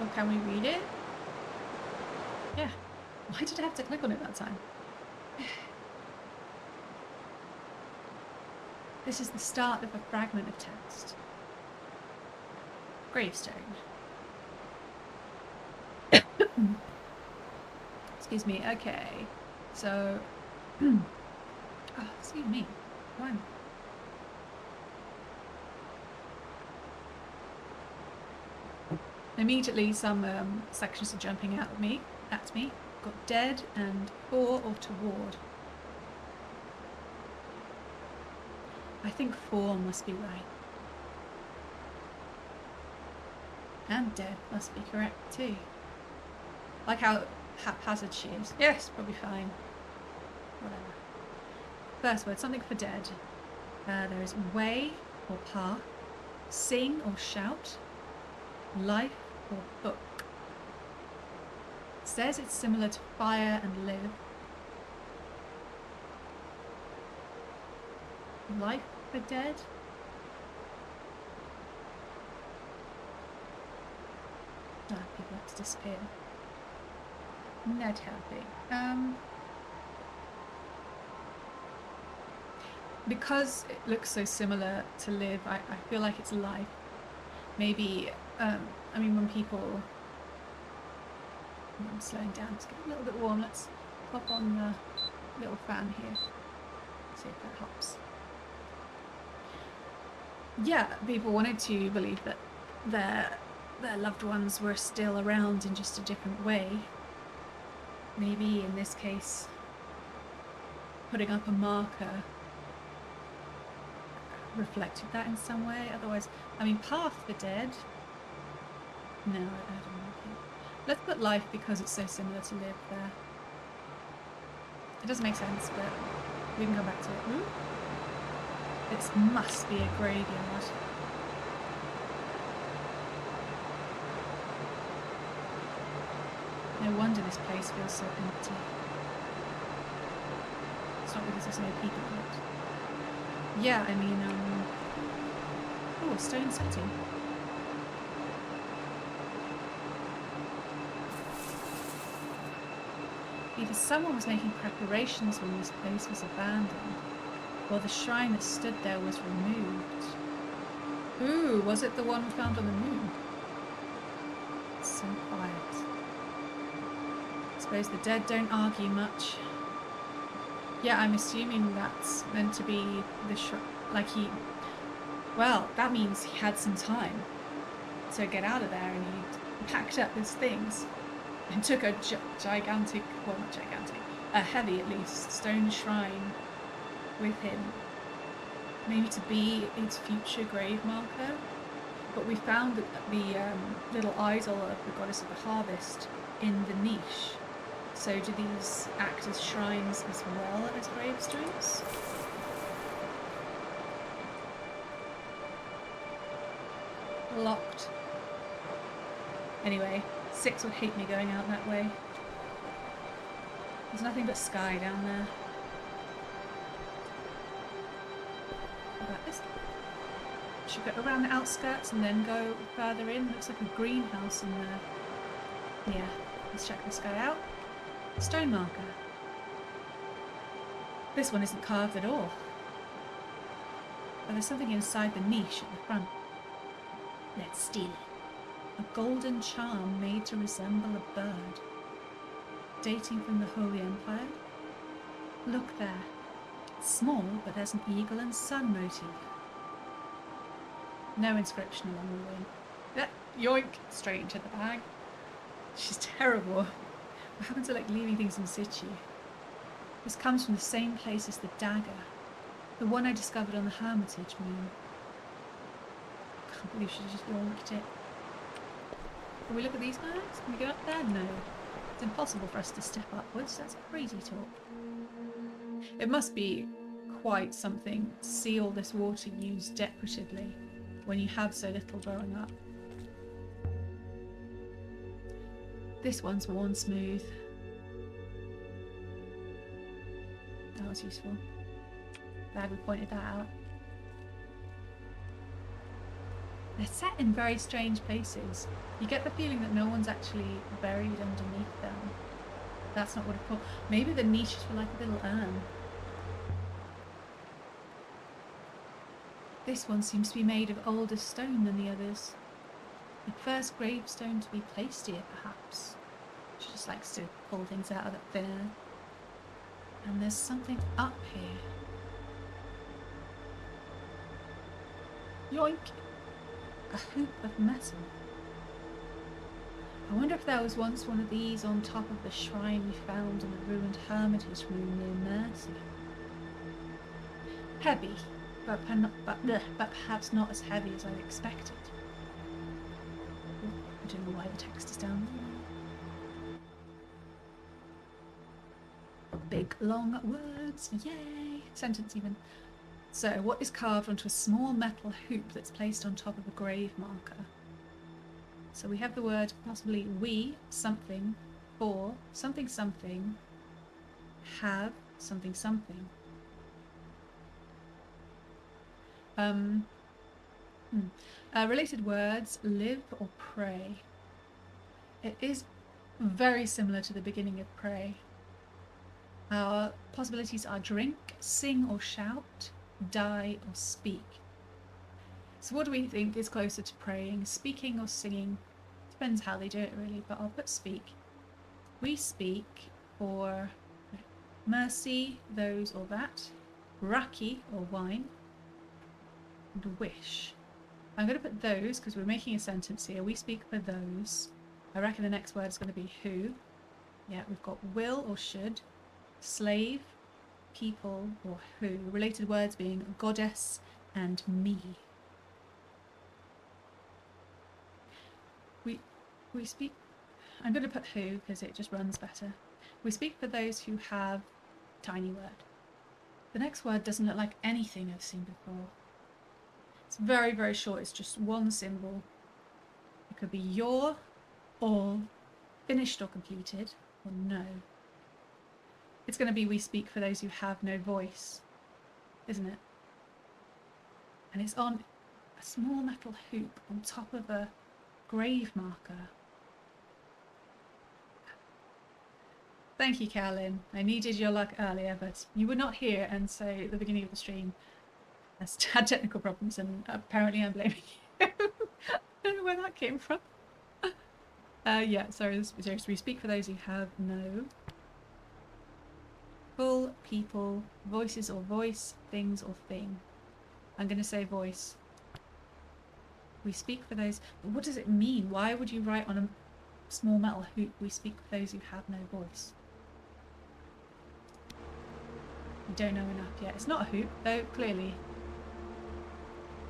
Oh, can we read it? Yeah. Why did I have to click on it that time? This is the start of a fragment of text. Gravestone. Excuse me, okay. So, oh, excuse me. One. Immediately some sections are jumping out at me. Got dead and for or toward. I think 4 must be right. And dead must be correct too. Like how haphazard she is. Yes, probably fine. Whatever. First word, something for dead. There is way or path, sing or shout, Life or book? Says it's similar to fire and live. Life for dead? Ah, people have to disappear. Ned Happy. Because it looks so similar to live, I feel like it's life. Maybe, I mean, when people... I'm slowing down, it's getting a little bit warm. Let's pop on the little fan here. See if that helps. Yeah, people wanted to believe that their loved ones were still around in just a different way. Maybe in this case, putting up a marker reflected that in some way. Otherwise, I mean, Path the Dead. No, I don't know. Let's put life because it's so similar to live there. It doesn't make sense, but we can come back to it. Ooh. This must be a graveyard. No wonder this place feels so empty. It's not because there's no people in it. Yeah, I mean, oh, a stone setting. Either someone was making preparations when this place was abandoned, or the shrine that stood there was removed. Ooh, was it the one we found on the moon? So quiet. I suppose the dead don't argue much. Yeah, I'm assuming that's meant to be the shrine. Like well, that means he had some time to get out of there, and he packed up his things and took a gigantic, well not gigantic, a heavy at least, stone shrine with him. Maybe to be its future grave marker. But we found the little idol of the goddess of the harvest in the niche. So do these act as shrines as well as gravestones? Locked. Anyway, 6 would hate me going out that way. There's nothing but sky down there. What about this? Should go around the outskirts and then go further in. Looks like a greenhouse in there. Yeah, let's check this guy out. Stone marker. This one isn't carved at all. But there's something inside the niche at the front. Let's steal it. A golden charm made to resemble a bird. Dating from the Holy Empire. Look there. It's small, but there's an eagle and sun motif. No inscription along the way. Yoink! Straight into the bag. She's terrible. What happened to like leaving things in situ? This comes from the same place as the dagger. The one I discovered on the Hermitage moon. Can't believe she just yoinked it. Can we look at these bags? Can we get up there? No. It's impossible for us to step upwards. That's crazy talk. It must be quite something to see all this water used decoratively when you have so little growing up. This one's worn smooth. That was useful. Glad we pointed that out. They're set in very strange places. You get the feeling that no one's actually buried underneath them. That's not what it's called. Maybe the niche is for like a little urn. This one seems to be made of older stone than the others. The first gravestone to be placed here, perhaps. She just likes to pull things out of the thin air. And there's something up here. Yoink! A hoop of metal. I wonder if there was once one of these on top of the shrine we found in the ruined Hermitage room near Mercy. Heavy, but perhaps not as heavy as I expected. I don't know why the text is down there. Big long words, yay! Sentence even. So, what is carved onto a small metal hoop that's placed on top of a grave marker? So we have the word possibly we, something, for, something, something, have, something, something. Related words, live or pray. It is very similar to the beginning of pray. Our possibilities are drink, sing or shout, die or speak. So what do we think is closer to praying, speaking or singing? Depends how they do it really, but I'll put speak. We speak for mercy, those or that, raki or wine, and wish. I'm going to put those because we're making a sentence here. We speak for those. I reckon the next word is going to be who. Yeah, we've got will or should, slave, people or who. Related words being goddess and me. We speak, I'm going to put who because it just runs better. We speak for those who have tiny word. The next word doesn't look like anything I've seen before. It's very, very short. It's just one symbol. It could be your, all, finished or completed, or no. It's going to be we speak for those who have no voice, isn't it? And it's on a small metal hoop on top of a grave marker. Thank you, Carolyn. I needed your luck earlier, but you were not here, and so at the beginning of the stream I had technical problems, and apparently I'm blaming you. I don't know where that came from. Yeah, sorry, we speak for those who have no. Full, people, voices or voice, things or thing. I'm going to say voice. We speak for those. But what does it mean? Why would you write on a small metal hoop, we speak for those who have no voice? We don't know enough yet. It's not a hoop, though, clearly.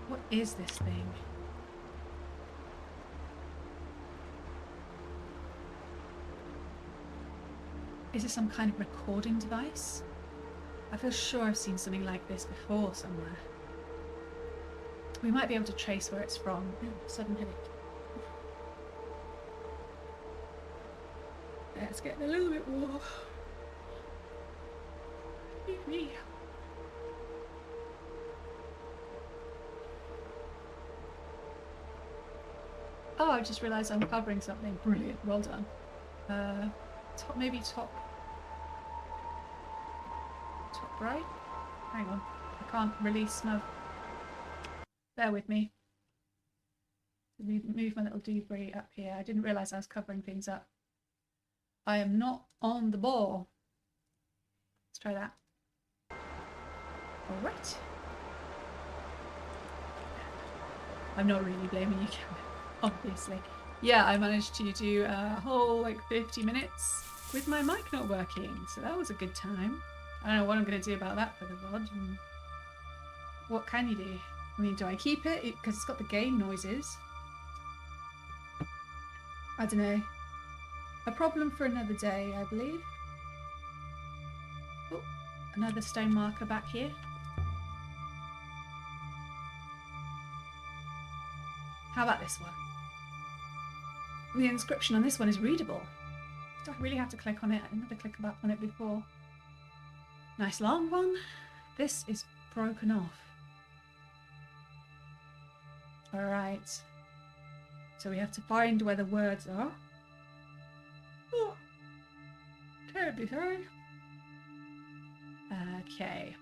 What is this thing? Is this some kind of recording device? I feel sure I've seen something like this before somewhere. We might be able to trace where it's from. Ooh, sudden headache. It's getting a little bit warm. Oh, I just realised I'm covering something. Brilliant, well done. Top right? Hang on, I can't release my... Bear with me. Move my little debris up here. I didn't realise I was covering things up. I am not on the ball. Let's try that. Alright. I'm not really blaming you, obviously. Yeah, I managed to do a whole 50 minutes with my mic not working, so that was a good time. I don't know what I'm going to do about that for the VOD. What can you do? I mean, do I keep it? Because it's got the game noises. I don't know. A problem for another day, I believe. Oh, another stone marker back here. How about this one? The inscription on this one is readable. Do I really have to click on it? I didn't have to click on it before. Nice long one. This is broken off. Alright. So we have to find where the words are. Oh, terribly sorry. Okay.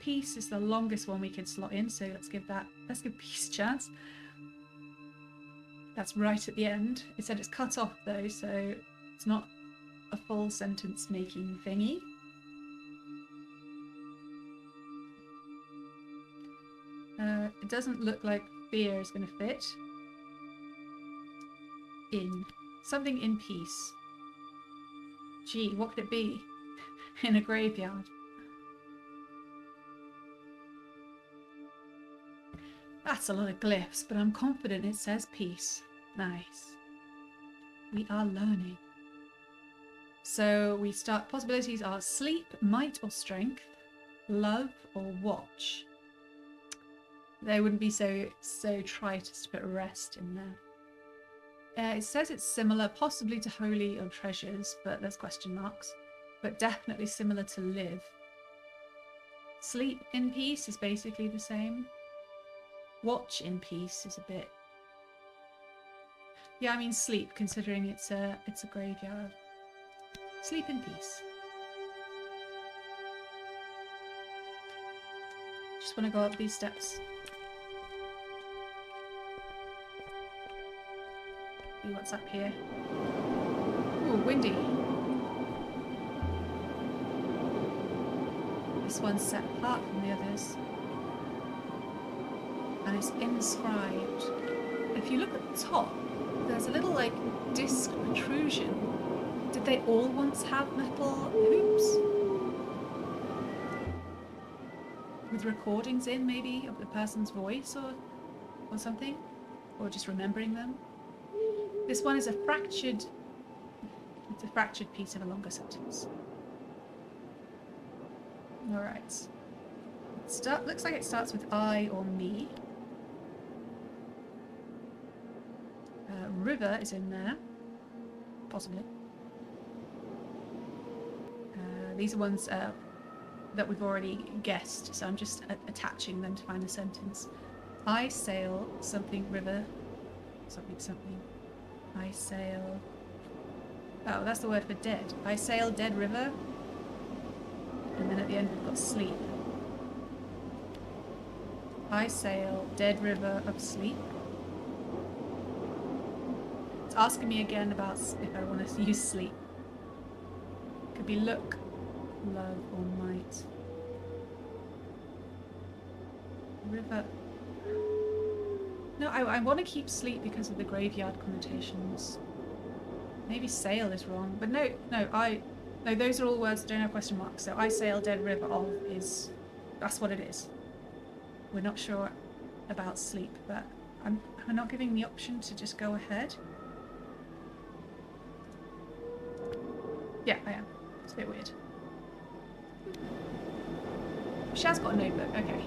Peace is the longest one we could slot in, so let's give peace a chance. That's right at the end. It said it's cut off though, so it's not a full sentence making thingy. It doesn't look like fear is going to fit. In. Something in peace. Gee, what could it be? In a graveyard. That's a lot of glyphs, but I'm confident it says peace. Nice. We are learning. So we start, possibilities are sleep, might or strength, love or watch. They wouldn't be so trite as to put rest in there. It says it's similar, possibly to Holy or Treasures, but there's question marks. But definitely similar to Live. Sleep in Peace is basically the same. Watch in Peace is a bit... Yeah, I mean sleep, considering it's a graveyard. Sleep in peace. Just want to go up these steps. See what's up here. Ooh, windy. This one's set apart from the others. And it's inscribed. If you look at the top, there's a little like disc protrusion. Did they all once have metal hoops? With recordings in, maybe, of the person's voice or something? Or just remembering them? This one is a fractured piece of a longer sentence. Alright. Looks like it starts with I or me. River is in there. Possibly. These are ones that we've already guessed, so I'm just attaching them to find the sentence. I sail something river. Something. I sail... Oh, that's the word for dead. I sail dead river. And then at the end we've got sleep. I sail dead river of sleep. It's asking me again about if I want to use sleep. Could be look, love, or might. River. No, I want to keep sleep because of the graveyard connotations. Maybe sail is wrong, but no, those are all words that don't have question marks. So I sail dead river of that's what it is. We're not sure about sleep, but I'm not giving the option to just go ahead. Yeah, I am. It's a bit weird. She has got a notebook, okay.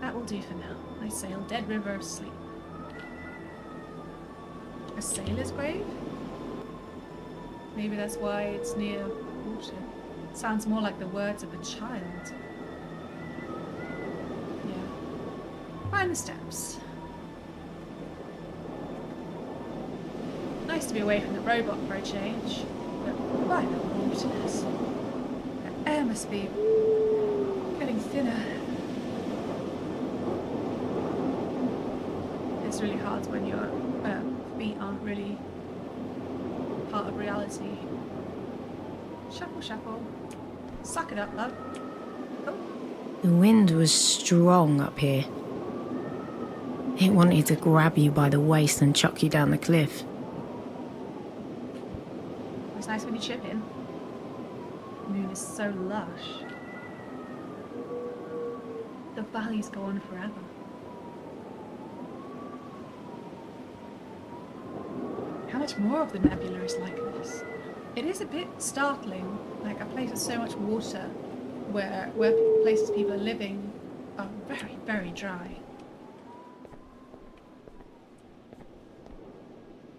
That will do for now. I sail dead river of sleep. A sailor's grave? Maybe that's why it's near water. Sounds more like the words of a child. Yeah. Find the steps. Nice to be away from the robot for a change. But why the waters? The air must be getting thinner. It's really hard when your feet aren't really part of reality. Shuffle, shuffle. Suck it up, love. Oh. The wind was strong up here. It wanted to grab you by the waist and chuck you down the cliff. It's nice when you chip in. The moon is so lush. The valleys go on forever. How much more of the nebula is like this? It is a bit startling, like a place with so much water, where places people are living are very, very dry.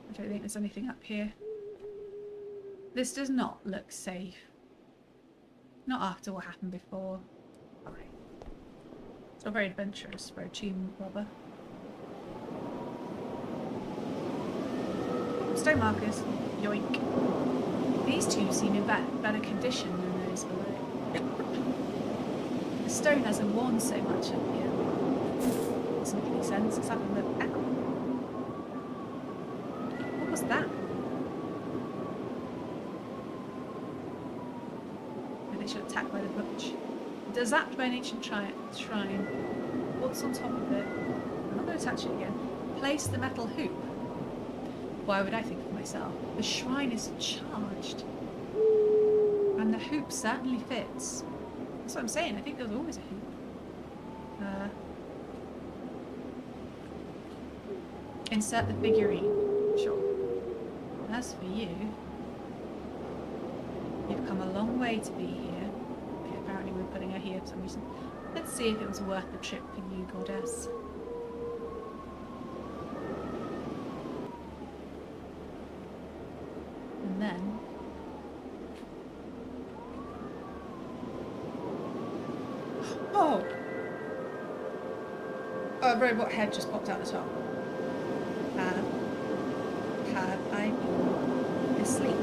I don't think there's anything up here. This does not look safe. Not after what happened before. Alright. It's not very adventurous for a tomb robber. Stone markers. Yoink. These two seem in better condition than those below. The stone hasn't worn so much up here. Doesn't make any sense. It's up in the... Ow. What was that? Maybe they should attack by the butch. Zapped by an ancient shrine. What's on top of it? I'm not going to touch it again. Place the metal hoop. Why would I think for myself? The shrine is charged. And the hoop certainly fits. That's what I'm saying. I think there was always a hoop. Insert the figurine. Sure. As for you, you've come a long way to be here. Okay, apparently we're putting her here for some reason. Let's see if it was worth the trip for you, goddess. Oh, a robot head just popped out the top. Have I been asleep?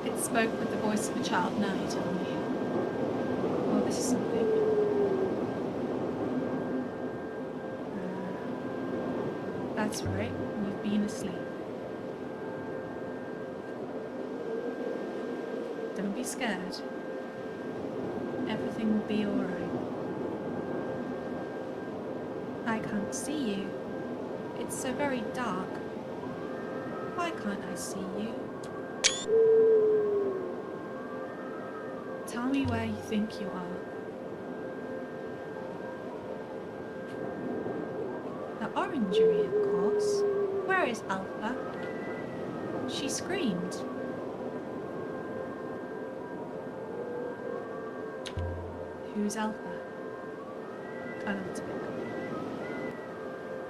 It spoke with the voice of a child. Now you tell me. Oh, this is something. That's right. You've been asleep. Don't be scared. Everything will be alright. I can't see you. It's so very dark. Why can't I see you? Tell me where you think you are. The orangery, of course. Where is Alpha? She screamed. Who's Alpha? I know it's a bit.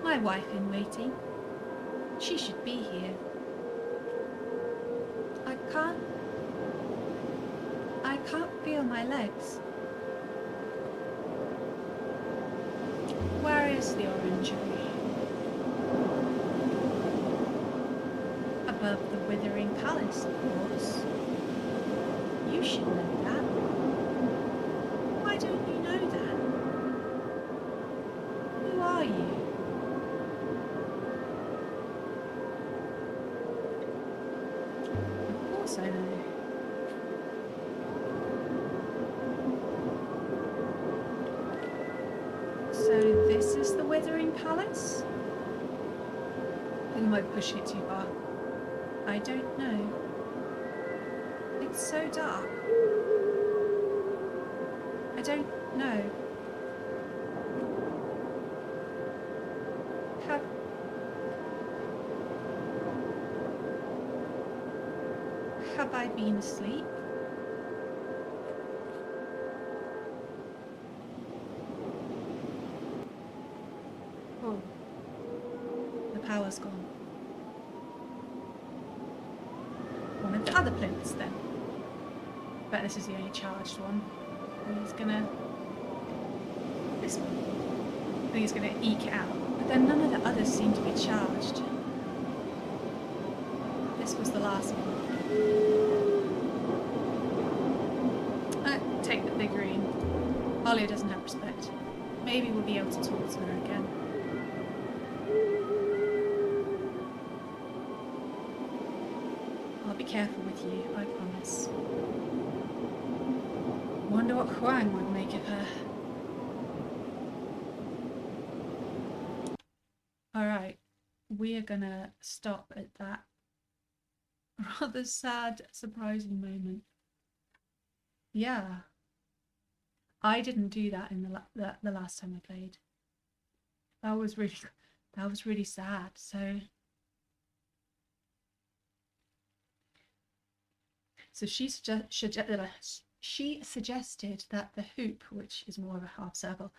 My wife in waiting. She should be here. I can't feel my legs. Where is the orangery? Above the withering palace, of course. You should know that. Why don't you know that? Who are you? Of course I know. So this is the Withering Palace? I think I might be pushing it too far. I don't know. It's so dark. I don't know. Have I been asleep? Oh, the power's gone. One of the other plinths then. Bet this is the only charged one. And he's gonna... This one. I think he's gonna eke it out. But then none of the others seem to be charged. This was the last one. Take the figurine. Alia doesn't have respect. Maybe we'll be able to talk to her again. I'll be careful with you, I promise. Wonder what Huang would make of her. Alright, we are gonna stop at that rather sad, surprising moment. Yeah. I didn't do that in the last time I played. That was really sad. So she suggested that the hoop, which is more of a half circle,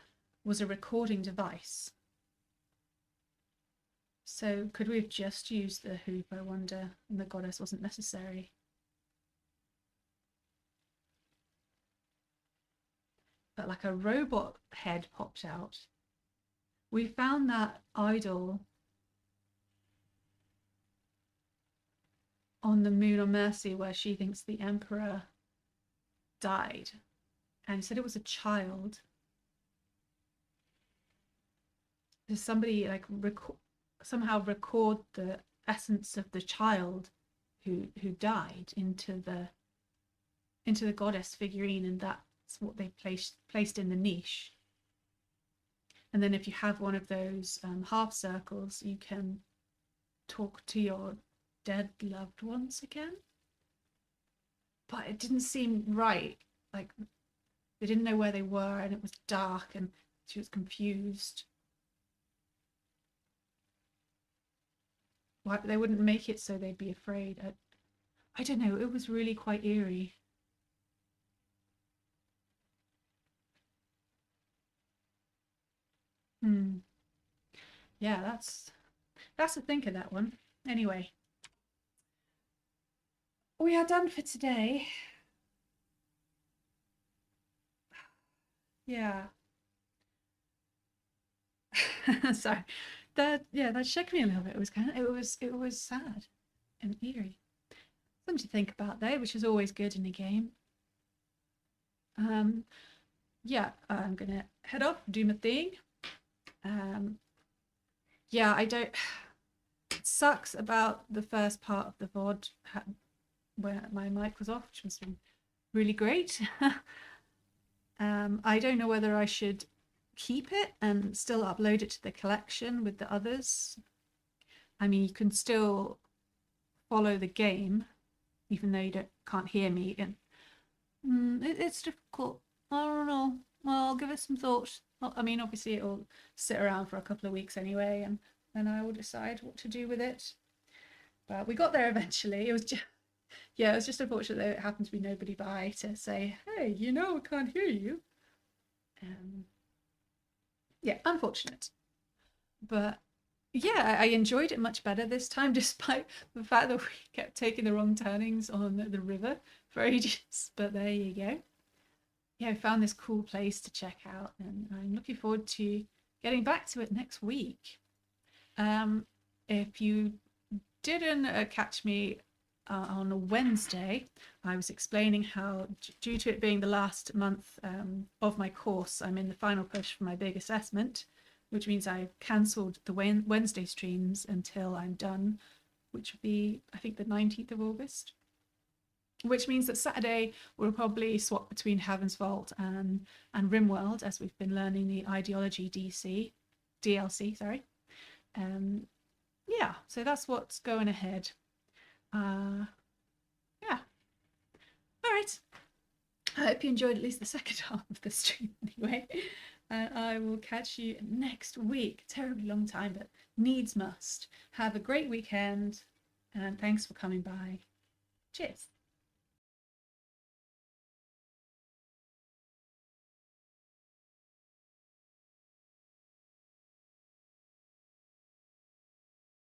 was a recording device. So could we have just used the hoop, I wonder, and the goddess wasn't necessary? But like a robot head popped out. We found that idol on the moon on Mercy where she thinks the emperor died, and said it was a child. Does somebody like somehow record the essence of the child who died into the goddess figurine, and that's what they placed in the niche. And then if you have one of those half circles, you can talk to your dead loved ones again. But it didn't seem right. Like they didn't know where they were, and it was dark, and she was confused. Why they wouldn't make it so they'd be afraid? I don't know. It was really quite eerie. Yeah, that's the think of that one. Anyway, we are done for today. Yeah. So that shook me a little bit. It was sad and eerie. Something to think about though, which is always good in a game. Um, yeah, I'm gonna head off, do my thing. Um, yeah, I don't. It sucks about the first part of the VOD where my mic was off, which was really great. I don't know whether I should keep it and still upload it to the collection with the others. I mean, you can still follow the game, even though can't hear me, and it's difficult. I don't know. Well, I'll give it some thought. Well, I mean, obviously, it'll sit around for a couple of weeks anyway, and then I will decide what to do with it. But we got there eventually. It was just, yeah, it was just unfortunate that it happened to be nobody by to say, hey, we can't hear you. Yeah, unfortunate. But yeah, I enjoyed it much better this time, despite the fact that we kept taking the wrong turnings on the river for ages. But there you go. Yeah, I found this cool place to check out, and I'm looking forward to getting back to it next week. If you didn't catch me on a Wednesday, I was explaining how, due to it being the last month of my course, I'm in the final push for my big assessment, which means I've cancelled the Wednesday streams until I'm done, which would be, I think, the 19th of August. Which means that Saturday we'll probably swap between Heaven's Vault and RimWorld, as we've been learning the Ideology DLC, sorry. Yeah, so that's what's going ahead. Yeah. All right. I hope you enjoyed at least the second half of the stream anyway. And I will catch you next week. Terribly long time, but needs must. Have a great weekend, and thanks for coming by. Cheers.